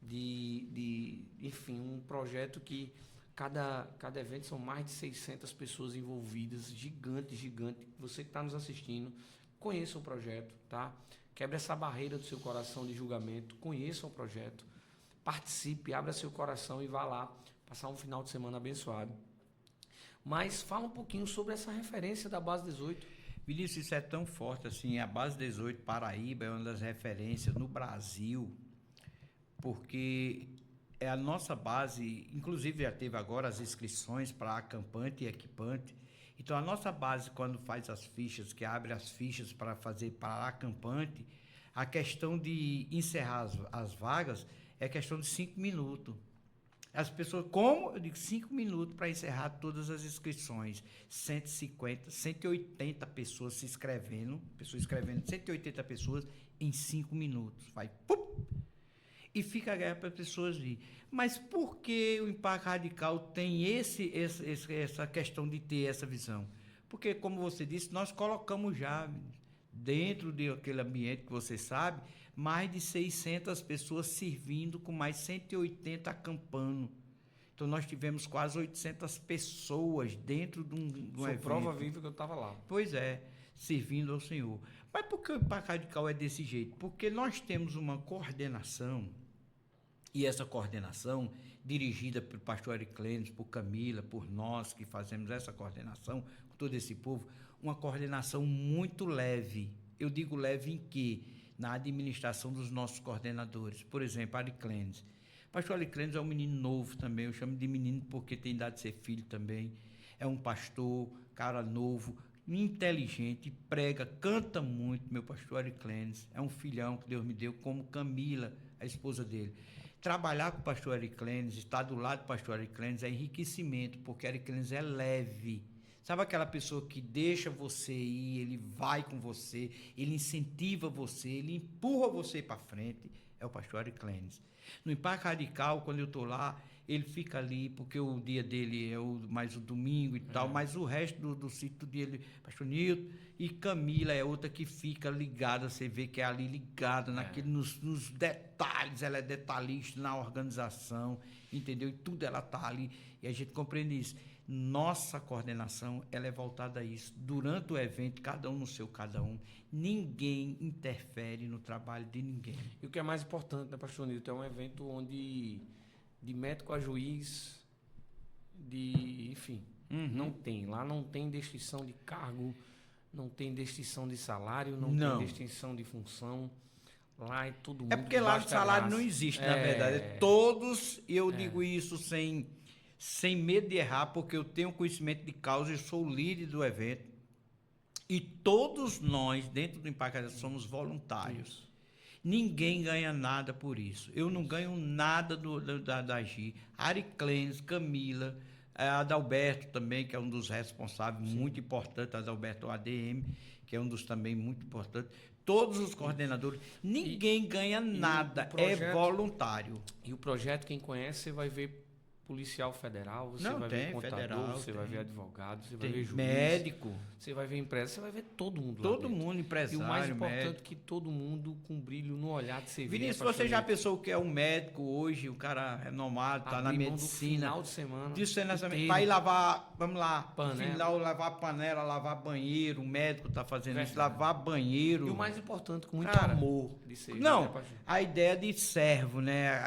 enfim, um projeto que cada evento são mais de 600 pessoas envolvidas, gigante. Você que está nos assistindo, conheça o projeto, tá? Quebre essa barreira do seu coração de julgamento, conheça o projeto, participe, abra seu coração e vá lá passar um final de semana abençoado. Mas fala um pouquinho sobre essa referência da base 18. Vinícius, isso é tão forte assim, a base 18 Paraíba é uma das referências no Brasil, porque é a nossa base, inclusive já teve agora as inscrições para acampante e equipante. Então a nossa base, quando faz as fichas, que abre as fichas para fazer para acampante, a questão de encerrar as vagas é questão de 5 minutos. As pessoas, como? Eu digo 5 minutos para encerrar todas as inscrições. 150, 180 pessoas se inscrevendo, 180 pessoas em 5 minutos. Vai, pum! E fica a guerra para as pessoas vir. Mas por que o Impacto Radical tem essa questão de ter essa visão? Porque, como você disse, nós colocamos já dentro daquele ambiente que você sabe, mais de 600 pessoas servindo com mais 180 acampando. Então, nós tivemos quase 800 pessoas dentro de um evento. Prova viva que eu estava lá. Pois é, servindo ao Senhor. Mas por que o Impacto Radical é desse jeito? Porque nós temos uma coordenação, e essa coordenação, dirigida pelo pastor Eric Clenes, por Camila, por nós que fazemos essa coordenação, com todo esse povo, uma coordenação muito leve. Eu digo leve em quê? Na administração dos nossos coordenadores. Por exemplo, Eric Clenes. Pastor Eric Clenes é um menino novo também, eu chamo de menino porque tem idade de ser filho também. É um pastor, cara novo, inteligente, prega, canta muito, meu pastor Eric Clenes. É um filhão que Deus me deu, como Camila, a esposa dele. Trabalhar com o pastor Eric Clenes, estar do lado do pastor Eric Clenes é enriquecimento, porque Eric Clenes é leve. Sabe aquela pessoa que deixa você ir, ele vai com você, ele incentiva você, ele empurra você para frente? É o pastor Eric Clenes. No Impacto Radical, quando eu estou lá, ele fica ali, porque o dia dele é mais o domingo e tal, mas o resto do sítio dele, pastor Nilton e Camila é outra que fica ligada, você vê que é ali ligada nos detalhes, ela é detalhista na organização, entendeu? E tudo ela está ali, e a gente compreende isso. Nossa coordenação, ela é voltada a isso. Durante o evento, cada um no seu cada um, ninguém interfere no trabalho de ninguém. E o que é mais importante, né, pastor Nilton, é um evento onde de médico a juiz, enfim, não tem. Lá não tem distinção de cargo, não tem distinção de salário, não tem distinção de função. Lá é todo mundo. É porque lá o salário não existe, na verdade. Todos, eu digo isso sem medo de errar, porque eu tenho conhecimento de causa e sou o líder do evento. E todos nós, dentro do Impacto, somos voluntários. Ninguém ganha nada por isso. Eu não ganho nada da GI. Ari Clenes, Camila, Adalberto também, que é um dos responsáveis, muito importante, Adalberto ADM, que é um dos também muito importantes. Todos os coordenadores, ninguém ganha nada, é voluntário. E o projeto, quem conhece, você vai ver policial federal, você Não, vai ver tem, contador, federal, você vai tem. ver advogado, você vai Tem ver juiz, médico, você vai ver empresa, você vai ver todo mundo lá todo dentro. mundo, E empresário, o mais importante médico. é que todo mundo com brilho no olhar de serviço. Vinícius, você já pensou que é um médico hoje, o cara é renomado, tá na abrir mão do medicina, final de semana para inteiro. ir lavar, vamos lá, Panela. no final lavar panela, lavar banheiro, o médico tá fazendo isso, Verdade. lavar banheiro. E o mais importante, com muito Cara, amor de serviço. Não, né, pastor? a ideia de servo, né?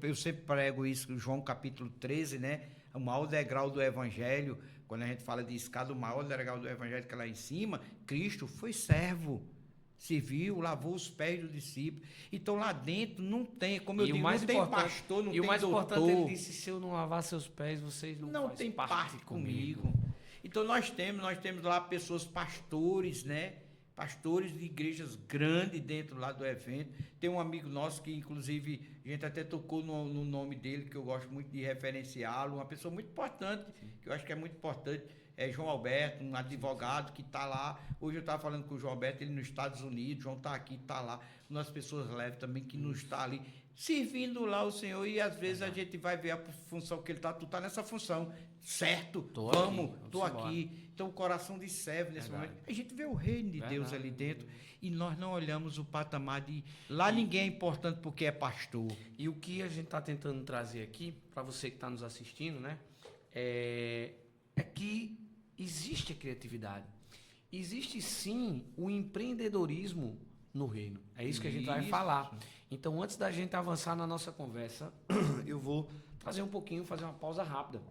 Eu sempre prego isso, João capítulo 13, né? O maior degrau do evangelho, quando a gente fala de escada, o maior degrau do evangelho que é lá em cima, Cristo foi servo. Serviu, lavou os pés do discípulo. Então lá dentro não tem, como eu E o digo, mais não tem importante- pastor, não E o tem mais importante, doutor. ele disse, se eu não lavar seus pés, vocês não Não fazem tem parte comigo. Então nós temos lá pessoas pastores, né? Pastores de igrejas grandes dentro lá do evento. Tem um amigo nosso que, inclusive, a gente até tocou no nome dele, que eu gosto muito de referenciá-lo, uma pessoa muito importante, que eu acho que é muito importante, é João Alberto, um advogado que está lá. Hoje eu estava falando com o João Alberto, ele nos Estados Unidos, João está aqui, está lá. Umas pessoas leves também que não está ali, servindo lá o Senhor, e às vezes a gente vai ver a função que ele está, tu está nessa função, certo? Tô Vamos, aqui, estou vamos aqui. Então o coração de servo nesse Verdade. momento. A gente vê o reino de Deus Verdade. ali dentro e nós não olhamos o patamar de... Lá ninguém é importante porque é pastor. E o que a gente está tentando trazer aqui, para você que está nos assistindo, né? É que existe a criatividade. Existe sim o empreendedorismo no reino. É isso que a gente vai Isso. falar. Então, antes da gente avançar na nossa conversa, eu vou fazer fazer uma pausa rápida,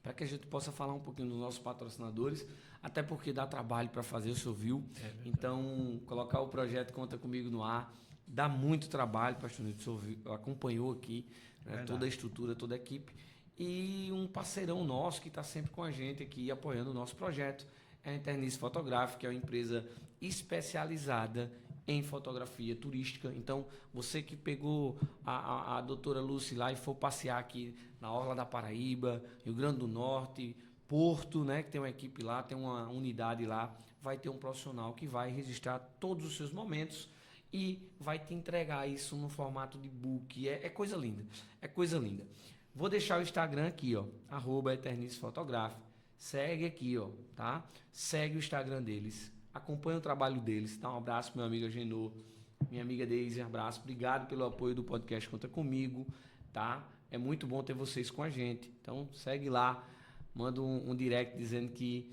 para que a gente possa falar um pouquinho dos nossos patrocinadores, até porque dá trabalho para fazer, o senhor viu. Então, colocar o projeto Conta Comigo no ar, dá muito trabalho, pastor Nilton, o senhor viu, acompanhou aqui, né, toda a estrutura, toda a equipe. E um parceirão nosso que está sempre com a gente aqui, apoiando o nosso projeto, é a Internice Fotográfica, que é uma empresa especializada em fotografia turística. Então, você que pegou a doutora Lucy lá e for passear aqui na Orla da Paraíba, Rio Grande do Norte, Porto, né, que tem uma equipe lá, tem uma unidade lá, vai ter um profissional que vai registrar todos os seus momentos e vai te entregar isso no formato de book. É coisa linda, é coisa linda. Vou deixar o Instagram aqui, ó, @EterniceFotográfica. Segue aqui, ó, tá? Segue o Instagram deles, acompanha o trabalho deles. Dá um abraço pro meu amigo Agenor, minha amiga Deise, abraço. Obrigado pelo apoio do podcast Conta Comigo, tá? É muito bom ter vocês com a gente. Então, segue lá, manda um direct dizendo que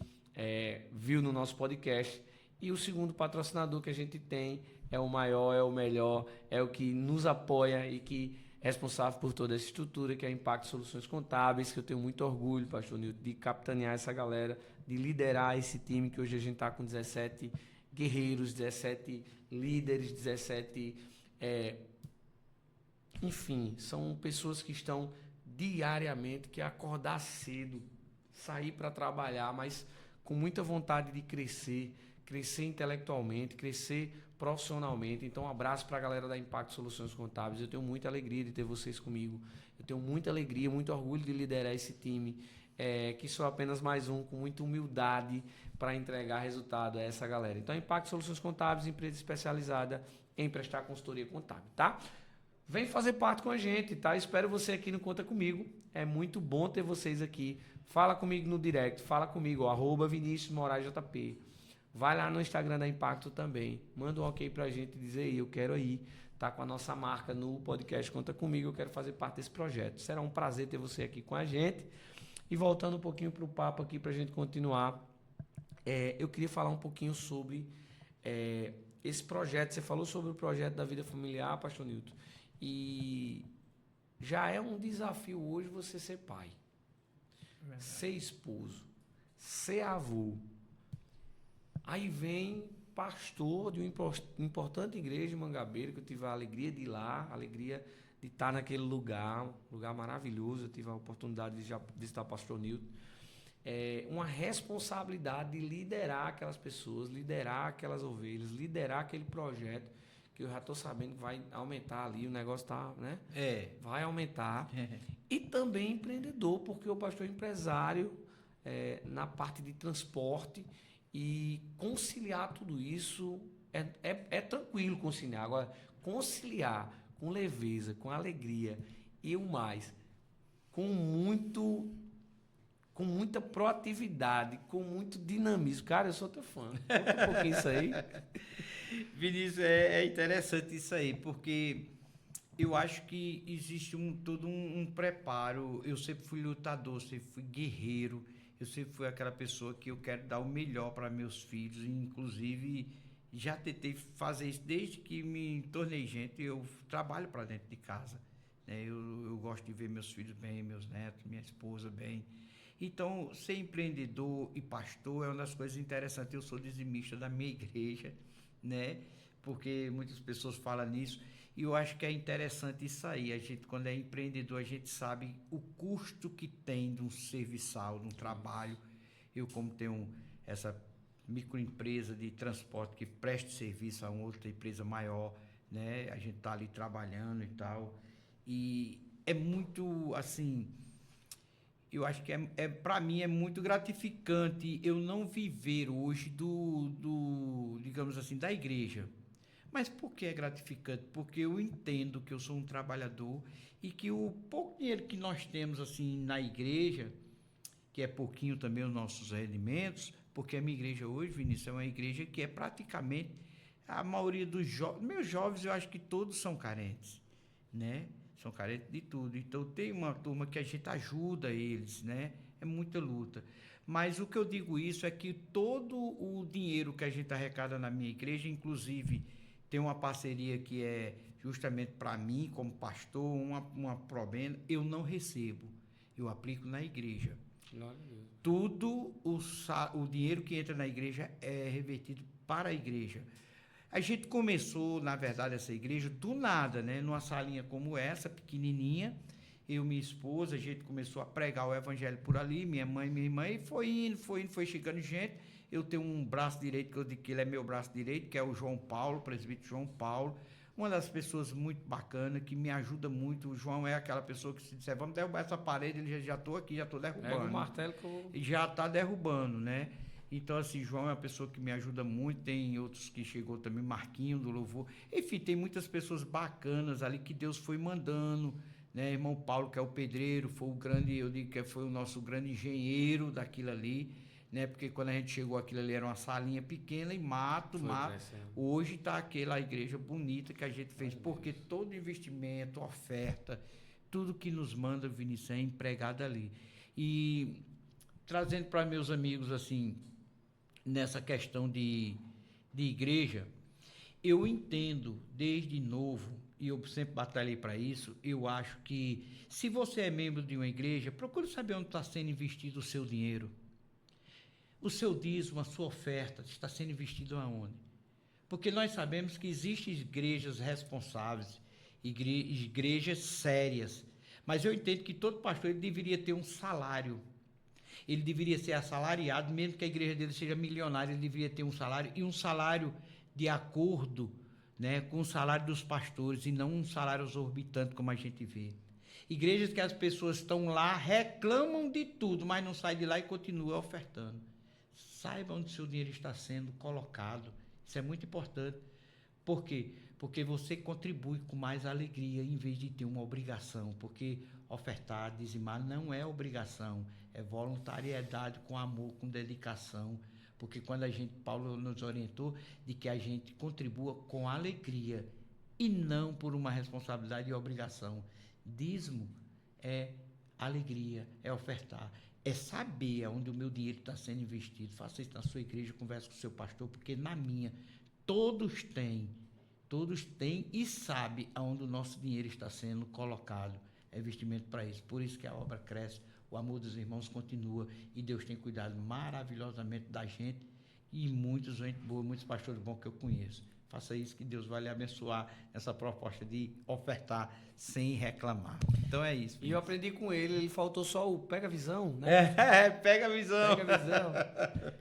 viu no nosso podcast. E o segundo patrocinador que a gente tem é o maior, é o melhor, é o que nos apoia e que é responsável por toda essa estrutura, que é a Impacto Soluções Contábeis, que eu tenho muito orgulho, pastor Nilton, de capitanear essa galera, de liderar esse time, que hoje a gente está com 17 guerreiros, 17 líderes, 17... enfim, são pessoas que estão diariamente, que acordar cedo, sair para trabalhar, mas com muita vontade de crescer intelectualmente, crescer profissionalmente. Então, um abraço para a galera da Impacto Soluções Contábeis. Eu tenho muita alegria de ter vocês comigo. Eu tenho muita alegria, muito orgulho de liderar esse time, que sou apenas mais um, com muita humildade para entregar resultado a essa galera. Então, Impacto Soluções Contábeis, empresa especializada em prestar consultoria contábil, tá? Vem fazer parte com a gente, tá? Espero você aqui no Conta Comigo. É muito bom ter vocês aqui. Fala comigo no direct, fala comigo, @ViniciusMoraesJP. Vai lá no Instagram da Impacto também. Manda um ok pra gente, dizer aí, eu quero aí, tá com a nossa marca no podcast Conta Comigo, eu quero fazer parte desse projeto. Será um prazer ter você aqui com a gente. E voltando um pouquinho pro papo aqui pra gente continuar, eu queria falar um pouquinho sobre esse projeto. Você falou sobre o projeto da vida familiar, pastor Nilton, e já é um desafio hoje você ser pai, ser esposo, ser avô. Aí vem pastor de uma importante igreja em Mangabeira, que eu tive a alegria de ir lá, a alegria de estar naquele lugar, um lugar maravilhoso. Eu tive a oportunidade de visitar o pastor Nilton. Uma responsabilidade de liderar aquelas pessoas, liderar aquelas ovelhas, liderar aquele projeto, que eu já estou sabendo que vai aumentar ali, o negócio está, né? Vai aumentar. E também empreendedor, porque o pastor é empresário na parte de transporte, e conciliar tudo isso é tranquilo conciliar. Agora, conciliar com leveza, com alegria e o mais, com muita proatividade, com muito dinamismo. Cara, eu sou teu fã. Conta um pouquinho isso aí. Vinícius, é interessante isso aí, porque eu acho que existe todo um preparo. Eu sempre fui lutador, sempre fui guerreiro, eu sempre fui aquela pessoa que eu quero dar o melhor para meus filhos, e inclusive já tentei fazer isso desde que me tornei gente. Eu trabalho para dentro de casa, né? Eu gosto de ver meus filhos bem, meus netos, minha esposa bem. Então, ser empreendedor e pastor é uma das coisas interessantes. Eu sou dizimista da minha igreja, né? Porque muitas pessoas falam nisso, e eu acho que é interessante isso aí. A gente, quando é empreendedor, a gente sabe o custo que tem de um serviçal, de um trabalho. Eu, como tenho essa microempresa de transporte que presta serviço a uma outra empresa maior, né? A gente está ali trabalhando e tal, e é muito assim. Eu acho que para mim é muito gratificante eu não viver hoje digamos assim, da igreja. Mas por que é gratificante? Porque eu entendo que eu sou um trabalhador e que o pouco dinheiro que nós temos assim na igreja, que é pouquinho também os nossos rendimentos, porque a minha igreja hoje, Vinícius, é uma igreja que é praticamente a maioria dos meus jovens, eu acho que todos são carentes, né? São carentes de tudo. Então tem uma turma que a gente ajuda eles, né? É muita luta. Mas o que eu digo isso é que todo o dinheiro que a gente arrecada na minha igreja, inclusive tem uma parceria que é justamente para mim, como pastor, uma provenda, eu não recebo. Eu aplico na igreja. Glória a Deus. Tudo o dinheiro que entra na igreja é revertido para a igreja. A gente começou, na verdade, essa igreja do nada, né? Numa salinha como essa, pequenininha. Eu e minha esposa, a gente começou a pregar o evangelho por ali, minha mãe e minha irmã, e foi indo, foi chegando gente. Eu tenho um braço direito, que eu digo que ele é meu braço direito, que é o João Paulo, o presbítero João Paulo. Uma das pessoas muito bacana, que me ajuda muito. O João é aquela pessoa que, se disser, vamos derrubar essa parede, ele já estou aqui, já estou derrubando. Pega o martelo que eu... Já está derrubando, né? Então, assim, João é uma pessoa que me ajuda muito. Tem outros que chegou também, Marquinho do Louvor. Enfim, tem muitas pessoas bacanas ali que Deus foi mandando, né? Irmão Paulo, que é o pedreiro, foi o grande, eu digo que foi o nosso grande engenheiro daquilo ali, né? Porque quando a gente chegou, aquilo ali era uma salinha pequena e mato. Hoje está aquela igreja bonita que a gente fez, porque todo investimento, oferta, tudo que nos manda, Vinícius, é empregado ali. E trazendo para meus amigos, assim, nessa questão de igreja, eu entendo desde novo, e eu sempre batalhei para isso. Eu acho que se você é membro de uma igreja, procure saber onde está sendo investido o seu dinheiro. O seu dízimo, a sua oferta, está sendo investido aonde? Porque nós sabemos que existem igrejas responsáveis, igrejas sérias, mas eu entendo que todo pastor ele deveria ter um salário. Ele deveria ser assalariado, mesmo que a igreja dele seja milionária, ele deveria ter um salário, e um salário de acordo, né, com o salário dos pastores, e não um salário exorbitante como a gente vê. Igrejas que as pessoas estão lá, reclamam de tudo, mas não saem de lá e continuam ofertando. Saiba onde seu dinheiro está sendo colocado. Isso é muito importante. Por quê? Porque você contribui com mais alegria em vez de ter uma obrigação. Porque ofertar, dizimar não é obrigação, é voluntariedade com amor, com dedicação. Porque quando Paulo nos orientou de que a gente contribua com alegria e não por uma responsabilidade e obrigação. Dízimo é alegria, é ofertar, é saber onde o meu dinheiro está sendo investido. Faça isso na sua igreja, converse com o seu pastor, porque na minha, todos têm e sabem aonde o nosso dinheiro está sendo colocado. É investimento para isso. Por isso que a obra cresce, o amor dos irmãos continua, e Deus tem cuidado maravilhosamente da gente, e muitos pastores bons que eu conheço. Faça isso, que Deus vai lhe abençoar nessa proposta de ofertar sem reclamar. Então é isso. E eu aprendi com ele faltou só o pega a visão, né? Pega a visão. Pega a visão.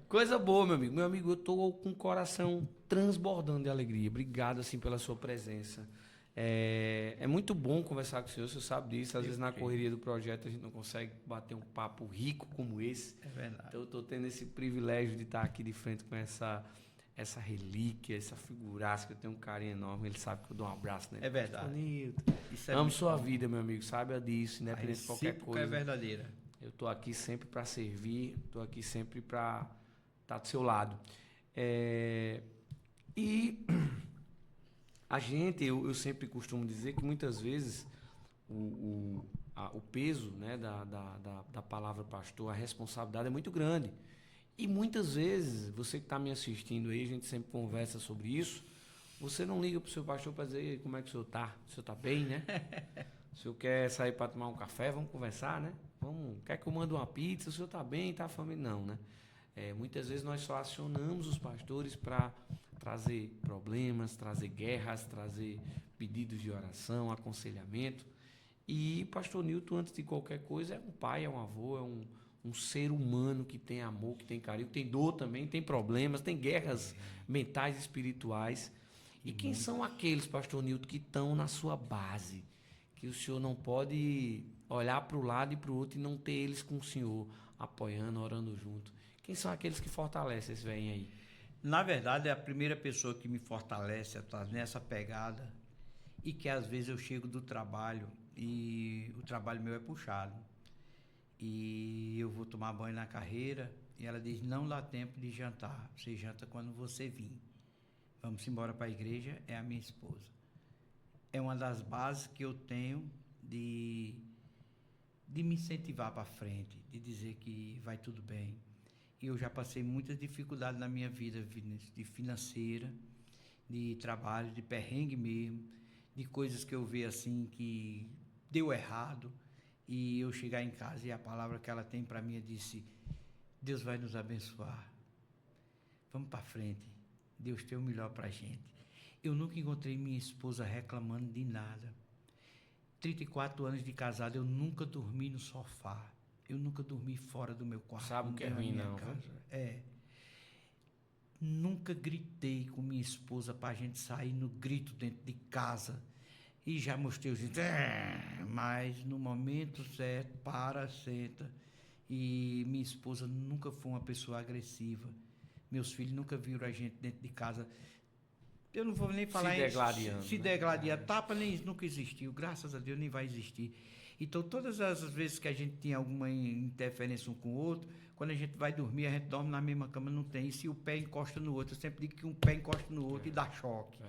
Coisa boa, meu amigo. Meu amigo, eu tô com o coração transbordando de alegria. Obrigado, assim, pela sua presença. É muito bom conversar com o senhor sabe disso. Às vezes na correria do projeto a gente não consegue bater um papo rico como esse. É verdade. Então eu tô tendo esse privilégio de estar aqui de frente com essa relíquia, essa figuraça, que eu tenho um carinho enorme, ele sabe que eu dou um abraço nele. É verdade. Pastor Nilton, Isso é amo muito sua bom. vida, meu amigo, saiba disso, independente de qualquer Recíproca coisa. é verdadeira. Eu tô aqui sempre para servir, tô aqui sempre para estar do seu lado. E a gente, eu sempre costumo dizer que muitas vezes o peso, né, da palavra pastor, a responsabilidade é muito grande. E muitas vezes, você que está me assistindo aí, a gente sempre conversa sobre isso, você não liga para o seu pastor para dizer como é que o senhor está. O senhor está bem, né? O senhor quer sair para tomar um café? Vamos conversar, né? Quer que eu mande uma pizza? O senhor está bem? Está a família? Não, né? Muitas vezes nós só acionamos os pastores para trazer problemas, trazer guerras, trazer pedidos de oração, aconselhamento. E o pastor Nilton, antes de qualquer coisa, é um pai, é um avô, é um ser humano que tem amor, que tem carinho, que tem dor também, tem problemas, tem guerras mentais e espirituais. E quem são aqueles, pastor Nilton, que estão na sua base? Que o senhor não pode olhar para o lado e para o outro e não ter eles com o senhor, apoiando, orando junto. Quem são aqueles que fortalecem esse velho aí? Na verdade, é a primeira pessoa que me fortalece a estar nessa pegada e que às vezes eu chego do trabalho e o trabalho meu é puxado. E eu vou tomar banho na carreira e ela diz, não dá tempo de jantar, você janta quando você vir. Vamos embora para a igreja, é a minha esposa. É uma das bases que eu tenho de me incentivar para frente, de dizer que vai tudo bem. E eu já passei muitas dificuldades na minha vida, de financeira, de trabalho, de perrengue mesmo, de coisas que eu vejo assim que deu errado. E eu chegar em casa e a palavra que ela tem para mim, disse, Deus vai nos abençoar. Vamos para frente. Deus tem o melhor para a gente. Eu nunca encontrei minha esposa reclamando de nada. 34 anos de casado, eu nunca dormi no sofá. Eu nunca dormi fora do meu quarto. Sabe o que é ruim, não? Casa. Nunca gritei com minha esposa para a gente sair no grito dentro de casa. E já mostrei os mas no momento certo, senta. E minha esposa nunca foi uma pessoa agressiva. Meus filhos nunca viram a gente dentro de casa. Eu não vou nem falar se degladiando. Tapa nem nunca existiu. Graças a Deus nem vai existir. Então, todas as vezes que a gente tinha alguma interferência um com o outro, quando a gente vai dormir, a gente dorme na mesma cama, não tem. E se o pé encosta no outro, eu sempre digo que um pé encosta no outro e dá choque.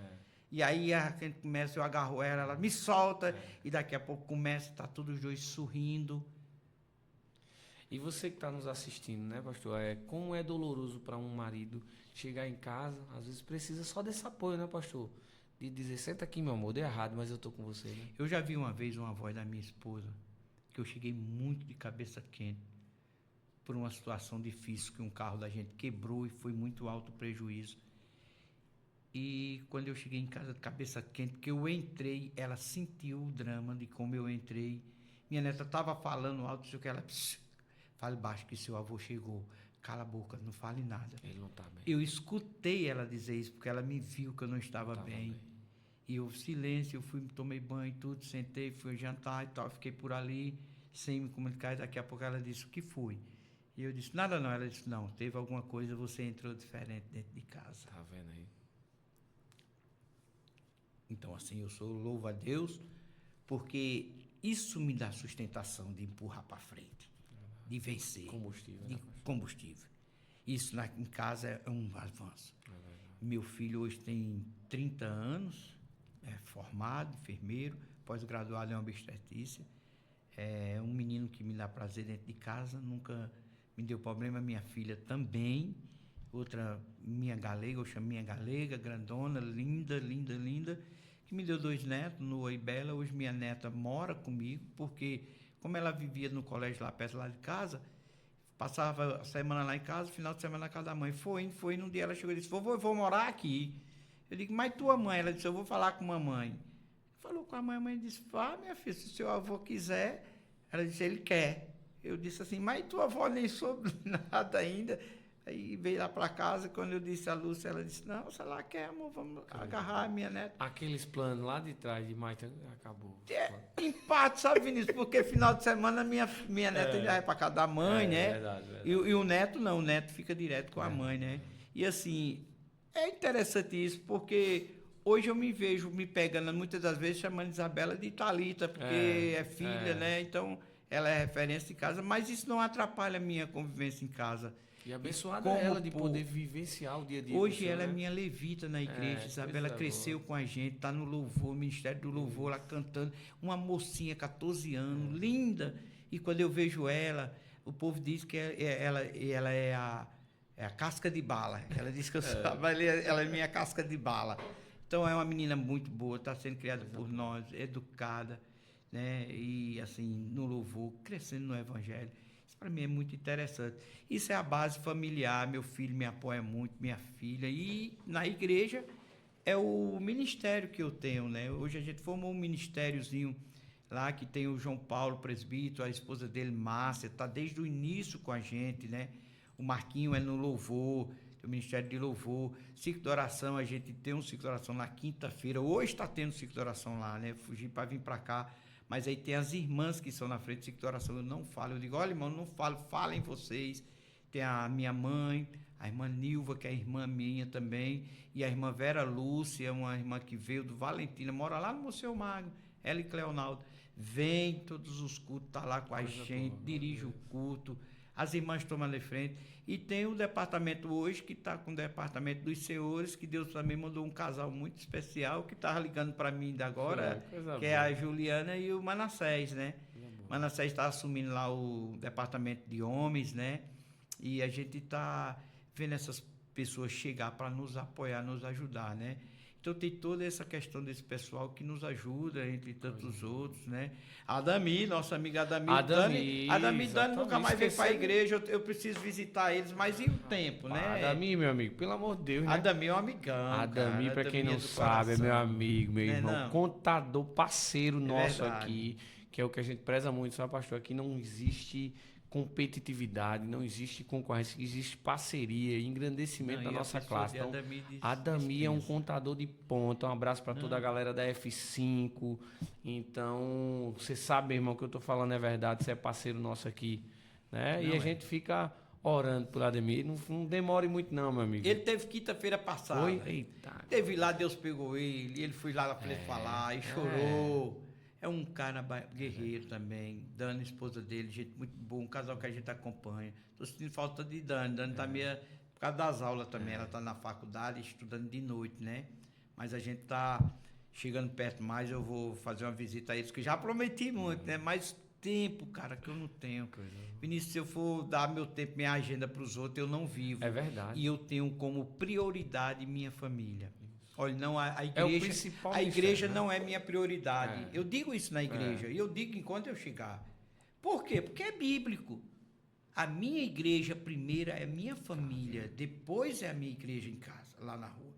E aí a gente começa, eu agarro ela me solta, e daqui a pouco começa, tá todos os dois sorrindo. E você que está nos assistindo, né, pastor? Como é doloroso para um marido chegar em casa, às vezes precisa só desse apoio, né, pastor? De dizer, senta aqui, meu amor, deu errado, mas eu tô com você, né? Eu já vi uma vez uma voz da minha esposa, que eu cheguei muito de cabeça quente, por uma situação difícil, que um carro da gente quebrou e foi muito alto o prejuízo. E quando eu cheguei em casa de cabeça quente, que eu entrei, ela sentiu o drama de como eu entrei. Minha neta estava falando alto, sei o que ela... Fale baixo que seu avô chegou. Cala a boca, não fale nada. Ele não tá bem. Eu escutei ela dizer isso, porque ela me viu que eu não estava bem. E eu, silêncio, eu fui, tomei banho e tudo, sentei, fui jantar e tal, fiquei por ali, sem me comunicar, e daqui a pouco ela disse, o que foi? E eu disse, nada não. Ela disse, não, teve alguma coisa, você entrou diferente dentro de casa. Tá vendo aí? Então, assim, eu sou louvo a Deus, porque isso me dá sustentação de empurrar para frente, de vencer. Combustível. De combustível. Isso em casa é um avanço. Meu filho hoje tem 30 anos, é formado, enfermeiro, pós-graduado em obstetrícia. É um menino que me dá prazer dentro de casa, nunca me deu problema. Minha filha também, outra minha galega, eu chamo minha galega, grandona, linda, linda, linda, que me deu 2 netos, Noah e Bela. Hoje minha neta mora comigo, porque como ela vivia no colégio lá perto lá de casa, passava a semana lá em casa, final de semana na casa da mãe. Foi, num dia ela chegou e disse, vou morar aqui. Eu digo, mas tua mãe? Ela disse, eu vou falar com a mamãe. Falou com a mãe disse, minha filha, se o seu avô quiser. Ela disse, ele quer. Eu disse assim, mas tua avó nem soube nada ainda. Aí veio lá para casa, quando eu disse a Lúcia, ela disse, não, se ela quer, amor, vamos agarrar a minha neta. Aqueles planos lá de trás de Maita acabou. Empate, sabe, Vinícius? Porque final de semana minha neta já vai para casa da mãe, né? Verdade. E o neto não, o neto fica direto com a mãe, né? E assim, É interessante isso, porque hoje eu me vejo me pegando, muitas das vezes, chamando Isabela de Thalita, porque é filha, né? Então, ela é referência de casa, mas isso não atrapalha a minha convivência em casa. E abençoada Como ela de pô, poder vivenciar o dia a dia com o hoje senhor, ela é né? minha levita na igreja. Isabela coisa cresceu boa. com a gente, está no louvor, Ministério do Louvor, lá cantando. Uma mocinha, 14 anos, linda. E quando eu vejo ela, o povo diz que ela é a casca de bala. Ela diz que eu sou, ela é minha casca de bala. Então é uma menina muito boa, está sendo criada por nós, educada, né? E assim, no louvor, crescendo no evangelho. Isso para mim é muito interessante. Isso é a base familiar, meu filho me apoia muito, minha filha. E na igreja é o ministério que eu tenho, né? Hoje a gente formou um ministériozinho lá que tem o João Paulo, presbítero, a esposa dele, Márcia, está desde o início com a gente, né? O Marquinho é no louvor, o Ministério de Louvor, ciclo de oração, a gente tem um ciclo de oração na quinta-feira, hoje está tendo ciclo de oração lá, né? Fugi para vir para cá, mas aí tem as irmãs que são na frente do ciclo de oração, eu não falo, eu digo, olha irmão, não falo, falem vocês, tem a minha mãe, a irmã Nilva, que é irmã minha também, e a irmã Vera Lúcia, uma irmã que veio do Valentina, mora lá no Museu Magno, ela e Cleonaldo, vem todos os cultos, está lá com a gente, dirige o culto, as irmãs tomam ali frente. E tem o departamento hoje, que está com o departamento dos senhores, que Deus também mandou um casal muito especial, que estava ligando para mim ainda agora, que é a Juliana e o Manassés, né? Manassés está assumindo lá o departamento de homens, né? E a gente está vendo essas pessoas chegar para nos apoiar, nos ajudar, né? Então tem toda essa questão desse pessoal que nos ajuda, entre tantos outros, né? A Dami, nossa amiga Adami. Dani nunca mais veio para a igreja, eu preciso visitar eles, mas e o tempo, né? Adami, meu amigo, pelo amor de Deus, né? Adami é um amigão. Adami, para quem não sabe, é meu amigo, meu irmão, contador, parceiro nosso aqui, que é o que a gente preza muito, sabe, pastor? Aqui não existe competitividade, não existe concorrência, existe parceria, engrandecimento da nossa classe. Então, Adami é um contador de ponta. Um abraço para toda a galera da F5. Então, você sabe, meu irmão, que eu estou falando é verdade, você é parceiro nosso aqui, né? E a gente fica orando por Ademir. Não demore muito não, meu amigo. Ele teve quinta-feira passada. Foi? Eita. Teve lá, Deus pegou ele foi lá na frente falar e chorou. É um cara guerreiro também. Dani, esposa dele, gente muito boa, um casal que a gente acompanha. Estou sentindo falta de Dani. Dani está meio por causa das aulas também. Ela está na faculdade estudando de noite, né? Mas a gente está chegando perto mais. Eu vou fazer uma visita a eles, que já prometi muito, né? Mais tempo, cara, que eu não tenho. Vinícius, se eu for dar meu tempo, minha agenda para os outros, eu não vivo. É verdade. E eu tenho como prioridade minha família. Olha, não, a igreja, é o principal a igreja não é minha prioridade. Eu digo isso na igreja e eu digo enquanto eu chegar. Por quê? Porque é bíblico. A minha igreja primeira é minha família, depois é a minha igreja em casa, lá na rua.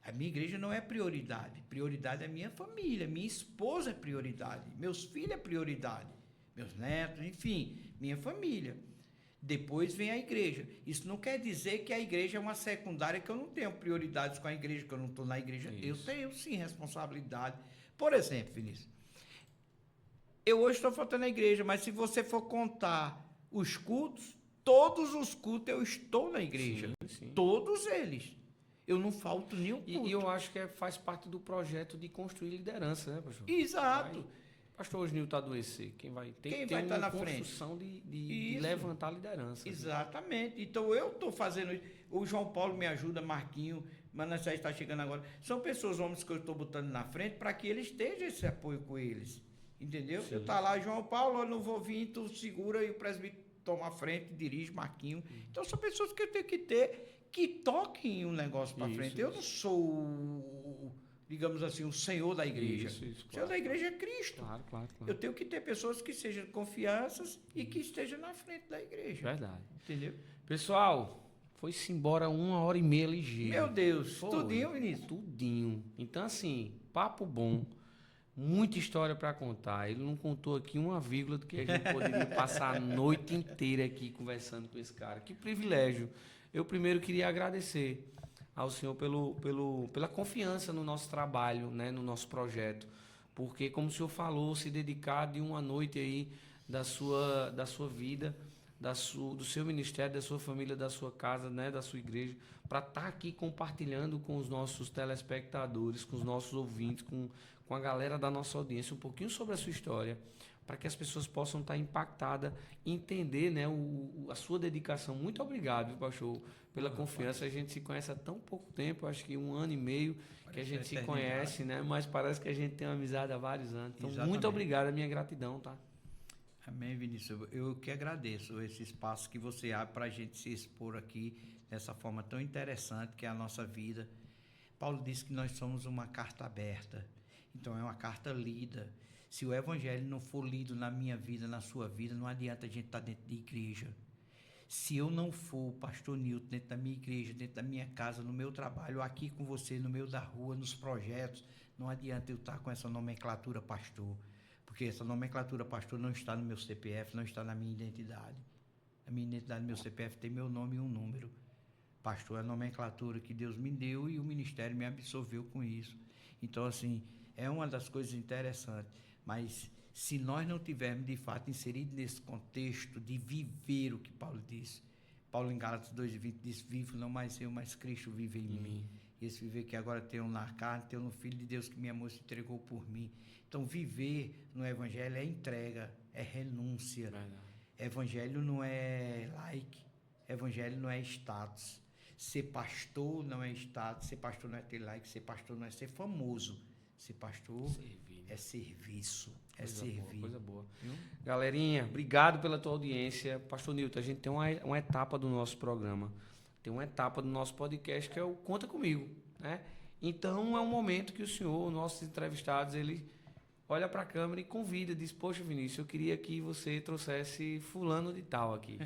A minha igreja não é prioridade. Prioridade é minha família, minha esposa é prioridade, meus filhos é prioridade, meus netos, enfim, minha família. Depois vem a igreja. Isso não quer dizer que a igreja é uma secundária, que eu não tenho prioridades com a igreja, que eu não estou na igreja. Isso. Eu tenho, sim, responsabilidade. Por exemplo, Vinícius, eu hoje estou faltando à igreja, mas se você for contar os cultos, todos os cultos eu estou na igreja. Sim. Todos eles. Eu não falto nenhum culto. E eu acho que faz parte do projeto de construir liderança, né, pastor? Exato. Pastor Osnil está adoecer. Quem vai ter estar na construção de levantar a liderança. Exatamente. Né? Então eu estou fazendo isso. O João Paulo me ajuda, Marquinho, Manassés está chegando agora. São pessoas, homens que eu estou botando na frente para que eles estejam esse apoio com eles. Entendeu? Sim. Eu tá lá, João Paulo, eu não vou vir, tu segura e o presbítero toma a frente, dirige, Marquinho. Então são pessoas que eu tenho que ter, que toquem um negócio para frente. Eu não sou, digamos assim, o senhor da igreja. O senhor da igreja é Cristo. Claro. Eu tenho que ter pessoas que sejam confianças e que estejam na frente da igreja. Verdade. Entendeu? Pessoal, foi-se embora 1h30 ligeiro. Meu Deus, tudinho, Vinícius? Tudinho. Então, assim, papo bom. Muita história para contar. Ele não contou aqui uma vírgula do que a gente poderia passar a noite inteira aqui conversando com esse cara. Que privilégio. Eu primeiro queria agradecer ao senhor pela confiança no nosso trabalho, né, no nosso projeto. Porque, como o senhor falou, se dedicar de uma noite aí da sua vida, do seu ministério, da sua família, da sua casa, né, da sua igreja, para estar aqui compartilhando com os nossos telespectadores, com os nossos ouvintes, com a galera da nossa audiência, um pouquinho sobre a sua história, para que as pessoas possam estar impactadas e entender, né, a sua dedicação. Muito obrigado, viu, pastor, pela confiança. A gente se conhece há tão pouco tempo, acho que 1 ano e meio que a gente se conhece, né? Mas parece que a gente tem uma amizade há vários anos. Então, muito obrigado, a minha gratidão, tá? Amém, Vinícius. Eu que agradeço esse espaço que você abre para a gente se expor aqui dessa forma tão interessante que é a nossa vida. Paulo disse que nós somos uma carta aberta, então é uma carta lida. Se o evangelho não for lido na minha vida, na sua vida, não adianta a gente estar dentro de igreja. Se eu não for o pastor Nilton dentro da minha igreja, dentro da minha casa, no meu trabalho, aqui com você, no meio da rua, nos projetos, não adianta eu estar com essa nomenclatura pastor. Porque essa nomenclatura pastor não está no meu CPF, não está na minha identidade. A minha identidade, no meu CPF, tem meu nome e um número. Pastor é a nomenclatura que Deus me deu e o ministério me absolveu com isso. Então, assim, é uma das coisas interessantes. Mas se nós não tivermos, de fato, inserido nesse contexto de viver o que Paulo disse. Paulo, em Gálatas 2:20, diz, vivo não mais eu, mas Cristo vive em mim. Esse viver que agora tenho na carne, tenho no Filho de Deus que me amou e se entregou por mim. Então, viver no Evangelho é entrega, é renúncia. Verdade. Evangelho não é like, Evangelho não é status. Ser pastor não é status, ser pastor não é ter like, ser pastor não é ser famoso. Ser pastor é serviço, é servir. Coisa boa. Galerinha, obrigado pela tua audiência. Pastor Nilton, a gente tem uma etapa do nosso programa, tem uma etapa do nosso podcast que é o Conta Comigo, né? Então, é um momento que o senhor, nossos entrevistados, ele olha para a câmera e convida, diz, poxa, Vinícius, eu queria que você trouxesse fulano de tal aqui.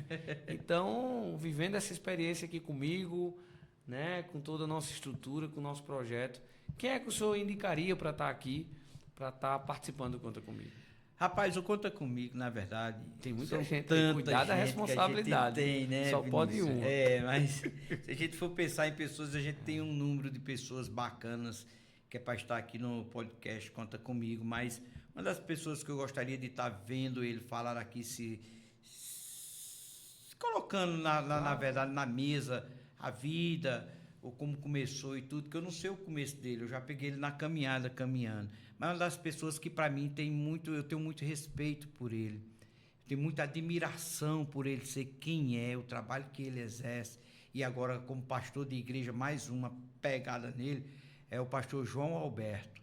Então, vivendo essa experiência aqui comigo, né, com toda a nossa estrutura, com o nosso projeto, quem é que o senhor indicaria para estar aqui, para estar participando do Conta Comigo? Rapaz, o Conta Comigo, na verdade, tem muita gente, cuidar da responsabilidade. Tem, né, só Vinícius? Pode um. Mas se a gente for pensar em pessoas, a gente tem um número de pessoas bacanas que é para estar aqui no podcast Conta Comigo, mas uma das pessoas que eu gostaria de estar vendo ele falar aqui, se colocando, na verdade, na mesa, a vida, ou como começou e tudo, que eu não sei o começo dele, eu já peguei ele na caminhada, caminhando. Mas uma das pessoas que, para mim, eu tenho muito respeito por ele, eu tenho muita admiração por ele ser quem é, o trabalho que ele exerce, e agora, como pastor de igreja, mais uma pegada nele, é o pastor João Alberto.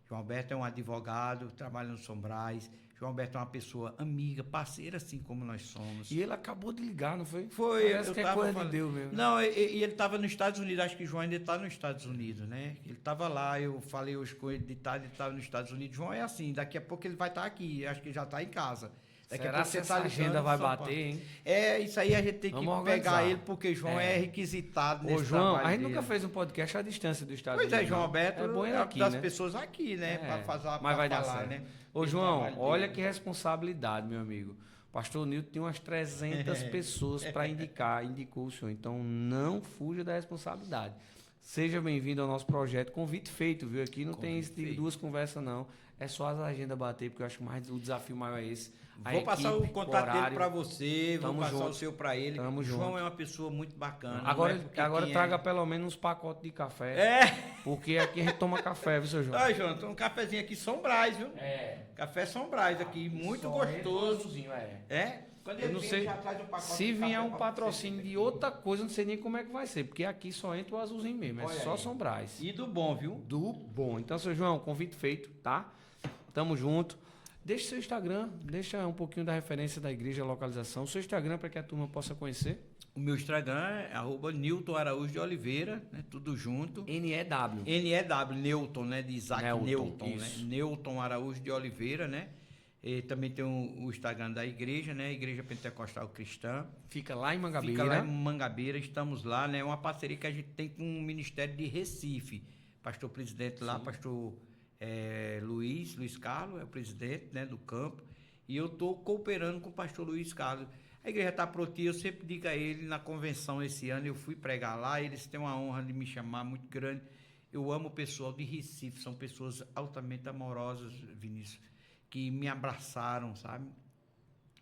João Alberto é um advogado, trabalha no Sombrais. João Alberto é uma pessoa amiga, parceira, assim como nós somos. E ele acabou de ligar, não foi? Foi. Parece que é coisa de Deus mesmo. Não, e ele estava nos Estados Unidos, acho que João ainda está nos Estados Unidos, né? Ele estava lá, eu falei hoje com ele de tarde, ele estava nos Estados Unidos. João é assim, daqui a pouco ele vai estar aqui, acho que já está em casa. Daqui Será que essa agenda vai bater, hein? Isso aí a gente tem que pegar ele, porque João é requisitado nesse João, trabalho a gente dele. nunca fez um podcast à distância do Estado Unidos. Pois é, João Alberto é bom ele aqui, das né? pessoas aqui, né? Para fazer mas vai dar falar, certo. Né? Ô, João, olha que responsabilidade, meu amigo. O pastor Nilton tem umas 300 pessoas para indicou o senhor. Então, não fuja da responsabilidade. Seja bem-vindo ao nosso projeto. Convite feito, viu? Aqui não tem esse tipo de duas conversas, não. É só as agendas bater, porque eu acho que o desafio maior é esse. Vou passar o contato dele para você, vou passar junto. O seu para ele. Tamo João junto. É uma pessoa muito bacana. Agora traga pelo menos uns pacotes de café. Porque aqui a gente toma café, viu, seu João? Olha, João, tem um cafezinho aqui São Brás, viu? Café São Brás aqui, muito gostoso. Quando eu não sei, se vier um patrocínio de outra coisa, eu não sei nem como é que vai ser, porque aqui só entra o azulzinho mesmo, só São Brás. E do bom, viu? Do bom. Então, seu João, convite feito, tá? Tamo junto. Deixa seu Instagram, deixa um pouquinho da referência da igreja, a localização. O seu Instagram para que a turma possa conhecer. O meu Instagram é @Nilton Araújo de Oliveira, né? Tudo junto. NEW. Newton, né? De Isaac Newton, né? Newton Araújo de Oliveira, né? E também tem o Instagram da igreja, né? Igreja Pentecostal Cristã. Fica lá em Mangabeira. Fica lá em Mangabeira, estamos lá, né? É uma parceria que a gente tem com o Ministério de Recife. Pastor presidente lá, pastor Luiz Carlos, é o presidente, né, do campo. E eu estou cooperando com o pastor Luiz Carlos. A igreja está pronta, eu sempre digo a ele, na convenção esse ano, eu fui pregar lá, eles têm uma honra de me chamar muito grande. Eu amo o pessoal de Recife, são pessoas altamente amorosas, Vinícius, que me abraçaram, sabe?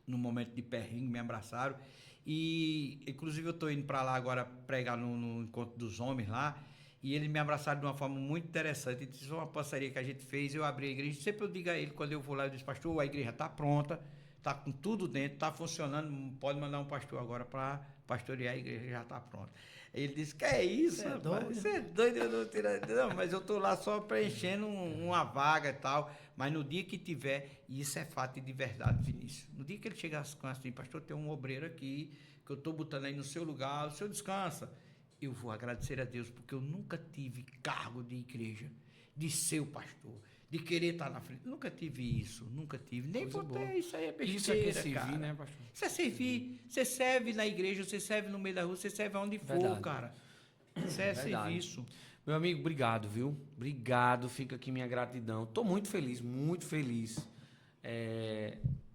num momento de perrengue, me abraçaram. E, inclusive, eu estou indo para lá agora pregar no Encontro dos Homens lá. E eles me abraçaram de uma forma muito interessante. Isso foi uma parceria que a gente fez. Eu abri a igreja. Sempre eu digo a ele, quando eu vou lá, eu disse, pastor, a igreja está pronta, está com tudo dentro, está funcionando. Pode mandar um pastor agora para pastorear, a igreja já está pronta. Ele disse, que é isso, Você é doido? Você é doido, eu não, mas eu estou lá só preenchendo uma vaga e tal. Mas no dia que tiver, e isso é fato de verdade, Vinícius. No dia que ele chegasse com assim, pastor, tem um obreiro aqui, que eu estou botando aí no seu lugar, o senhor descansa. Eu vou agradecer a Deus, porque eu nunca tive cargo de igreja, de ser o pastor, de querer estar na frente. Nunca tive isso, nunca tive. Nem vou ter, isso aí é besteira, Isso aqui é servir, cara. né, pastor? Isso é servir. Você serve na igreja, você serve no meio da rua, você serve aonde for, Verdade. cara. Isso é serviço. Meu amigo, obrigado, viu? Obrigado, fica aqui minha gratidão. Estou muito feliz, muito feliz.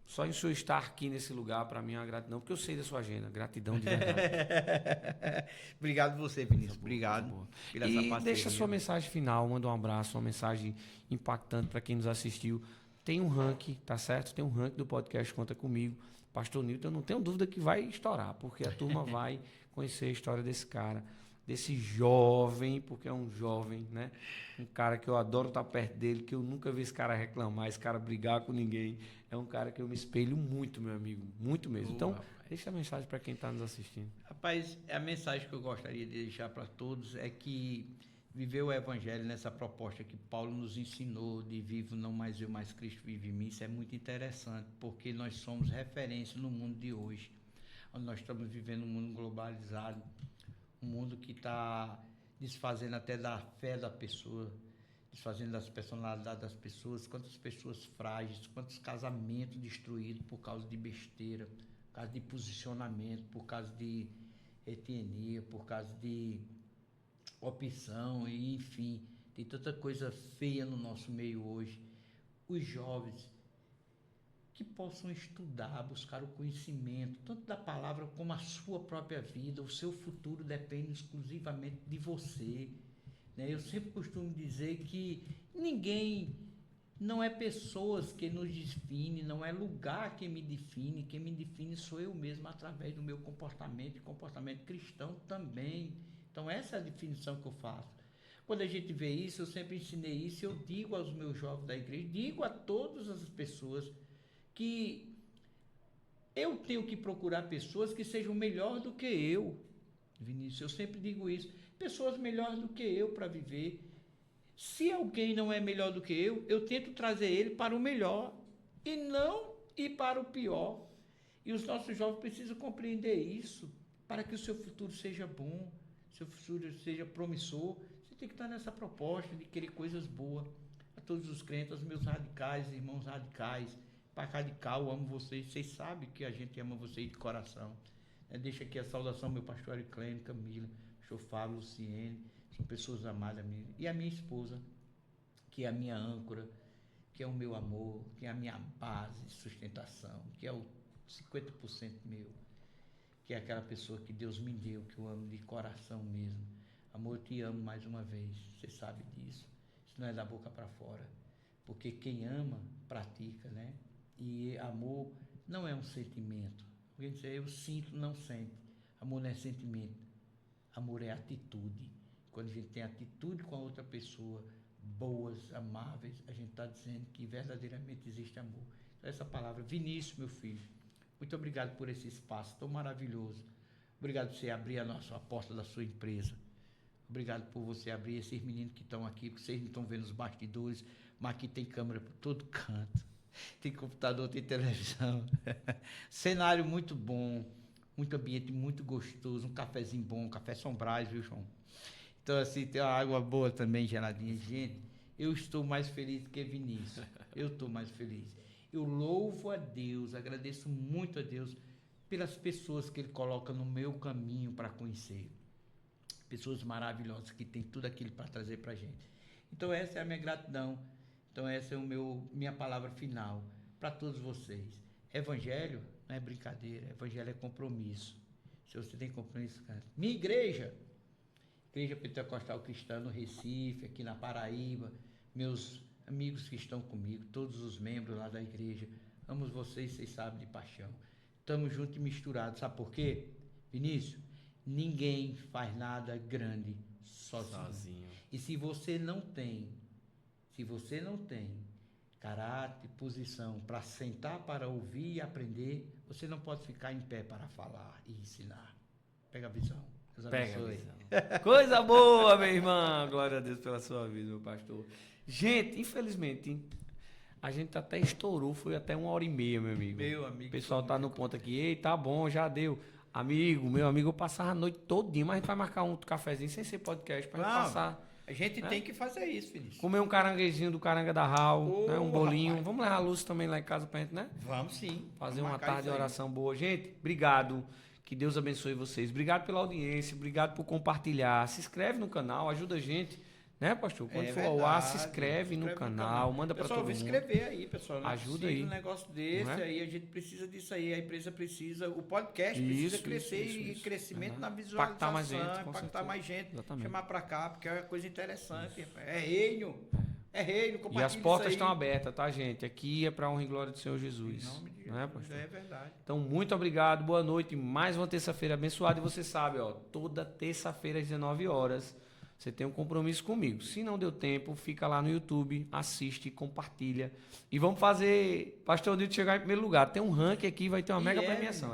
Só em o senhor estar aqui nesse lugar, para mim é uma gratidão, porque eu sei da sua agenda. Gratidão de verdade. Obrigado você, Vinícius. Obrigado pela essa E parceria. deixa a sua mensagem final, manda um abraço, uma mensagem impactante para quem nos assistiu. Tem um ranking, tá certo? Tem um ranking do podcast Conta Comigo. Pastor Nilton, eu não tenho dúvida que vai estourar, porque a turma vai conhecer a história desse cara, desse jovem, porque é um jovem, né? Um cara que eu adoro estar perto dele, que eu nunca vi esse cara reclamar, esse cara brigar com ninguém. É um cara que eu me espelho muito, meu amigo, muito mesmo. Então, deixa a mensagem para quem está nos assistindo. Rapaz, a mensagem que eu gostaria de deixar para todos é que viver o evangelho nessa proposta que Paulo nos ensinou de vivo não mais eu, mais Cristo vive em mim, isso é muito interessante, porque nós somos referência no mundo de hoje, onde nós estamos vivendo um mundo globalizado, um mundo que está desfazendo até da fé da pessoa, desfazendo das personalidades das pessoas, quantas pessoas frágeis, quantos casamentos destruídos por causa de besteira, por causa de posicionamento, por causa de etnia, por causa de opção, e enfim, tem tanta coisa feia no nosso meio hoje. Os jovens que possam estudar, buscar o conhecimento, tanto da palavra como a sua própria vida, o seu futuro depende exclusivamente de você, né? Eu sempre costumo dizer que ninguém, não é pessoas que nos define, não é lugar que me define, quem me define sou eu mesmo através do meu comportamento, e comportamento cristão também. Então essa é a definição que eu faço. Quando a gente vê isso, eu sempre ensinei isso, eu digo aos meus jovens da igreja, digo a todas as pessoas que eu tenho que procurar pessoas que sejam melhor do que eu, Vinícius, eu sempre digo isso, pessoas melhores do que eu para viver. Se alguém não é melhor do que eu tento trazer ele para o melhor e não ir para o pior. E os nossos jovens precisam compreender isso para que o seu futuro seja bom, seu futuro seja promissor. Você tem que estar nessa proposta de querer coisas boas. A todos os crentes, aos meus radicais, irmãos radicais, para radical, eu amo vocês. Vocês sabem que a gente ama vocês de coração. Deixa aqui a saudação ao meu pastor Ariclene, Camila, pastor Fábio, Luciene, são pessoas amadas minhas. E a minha esposa, que é a minha âncora, que é o meu amor, que é a minha base de sustentação, que é o 50% meu, que é aquela pessoa que Deus me deu, que eu amo de coração mesmo. Amor, eu te amo mais uma vez, você sabe disso. Isso não é da boca para fora, porque quem ama, pratica, né? E amor não é um sentimento. Alguém diz, eu sinto, não sente. Amor não é sentimento. Amor é atitude. Quando a gente tem atitude com a outra pessoa, boas, amáveis, a gente está dizendo que verdadeiramente existe amor. Então, essa palavra, Vinícius, meu filho, muito obrigado por esse espaço tão maravilhoso. Obrigado por você abrir a porta da sua empresa. Obrigado por você abrir esses meninos que estão aqui, porque vocês não estão vendo os bastidores, mas aqui tem câmera por todo canto. Tem computador, tem televisão. Cenário muito bom, muito ambiente muito gostoso, um cafezinho bom, café São Brás, viu, João? Então, assim, tem uma água boa também, geladinha. Gente, eu estou mais feliz que Vinícius. Eu estou mais feliz. Eu louvo a Deus, agradeço muito a Deus pelas pessoas que Ele coloca no meu caminho para conhecer. Pessoas maravilhosas que têm tudo aquilo para trazer para a gente. Então, essa é a minha gratidão. Então, essa é minha palavra final para todos vocês. Evangelho não é brincadeira, evangelho é compromisso. Se você tem compromisso, cara. Minha igreja Pentecostal Cristã no Recife, aqui na Paraíba, meus amigos que estão comigo, todos os membros lá da igreja, Amo vocês, vocês sabem de paixão. Estamos juntos e misturados. Sabe por quê, Vinícius? Ninguém faz nada grande sozinho. E se você não tem caráter, posição para sentar, para ouvir e aprender, você não pode ficar em pé para falar e ensinar. Pega a visão. Deus abençoe. Coisa boa, minha irmã. Glória a Deus pela sua vida, meu pastor. Gente, infelizmente, a gente até estourou, foi até 1h30, meu amigo. Meu amigo. O pessoal tá no ponto aqui, ei, tá bom, já deu. Meu amigo, eu passava a noite todinha, mas a gente vai marcar um cafezinho sem ser podcast pra gente passar. A gente tem que fazer isso, Vinícius. Comer um caranguejinho do Caranga da Raul, né? Um bolinho. Rapaz. Vamos levar a Lúcia também lá em casa pra gente, né? Vamos sim. Fazer uma tarde de oração boa. Gente, obrigado. Que Deus abençoe vocês. Obrigado pela audiência, obrigado por compartilhar. Se inscreve no canal, ajuda a gente. Né, pastor? Quando for ao ar, se inscreve no canal, manda para todo mundo. Pessoal, vai inscrever aí, pessoal. Ajuda aí. Um negócio desse, aí a gente precisa disso aí, a empresa precisa, o podcast precisa crescer e crescimento na visualização, impactar mais gente, chamar para cá, porque é uma coisa interessante. É reino, compartilha. E as portas estão abertas, tá, gente? Aqui é para honra e glória do Senhor Jesus. Em nome de Jesus, né, pastor? é verdade. Então, muito obrigado, boa noite, mais uma terça-feira abençoada. E você sabe, ó, toda terça-feira às 19 horas, você tem um compromisso comigo. Se não deu tempo, fica lá no YouTube, assiste, compartilha. E vamos fazer Pastor Nilton chegar em primeiro lugar. Tem um ranking aqui, vai ter uma mega premiação.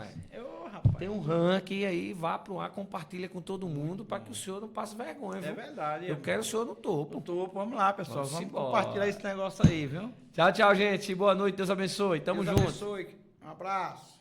Tem um ranking aí, vá pro ar, compartilha com todo mundo para que o senhor não passe vergonha, viu? É verdade. Eu quero o senhor no topo. No topo, vamos lá, pessoal. Vamos compartilhar esse negócio aí, viu? Tchau, tchau, gente. Boa noite, Deus abençoe. Tamo junto. Deus abençoe. Um abraço.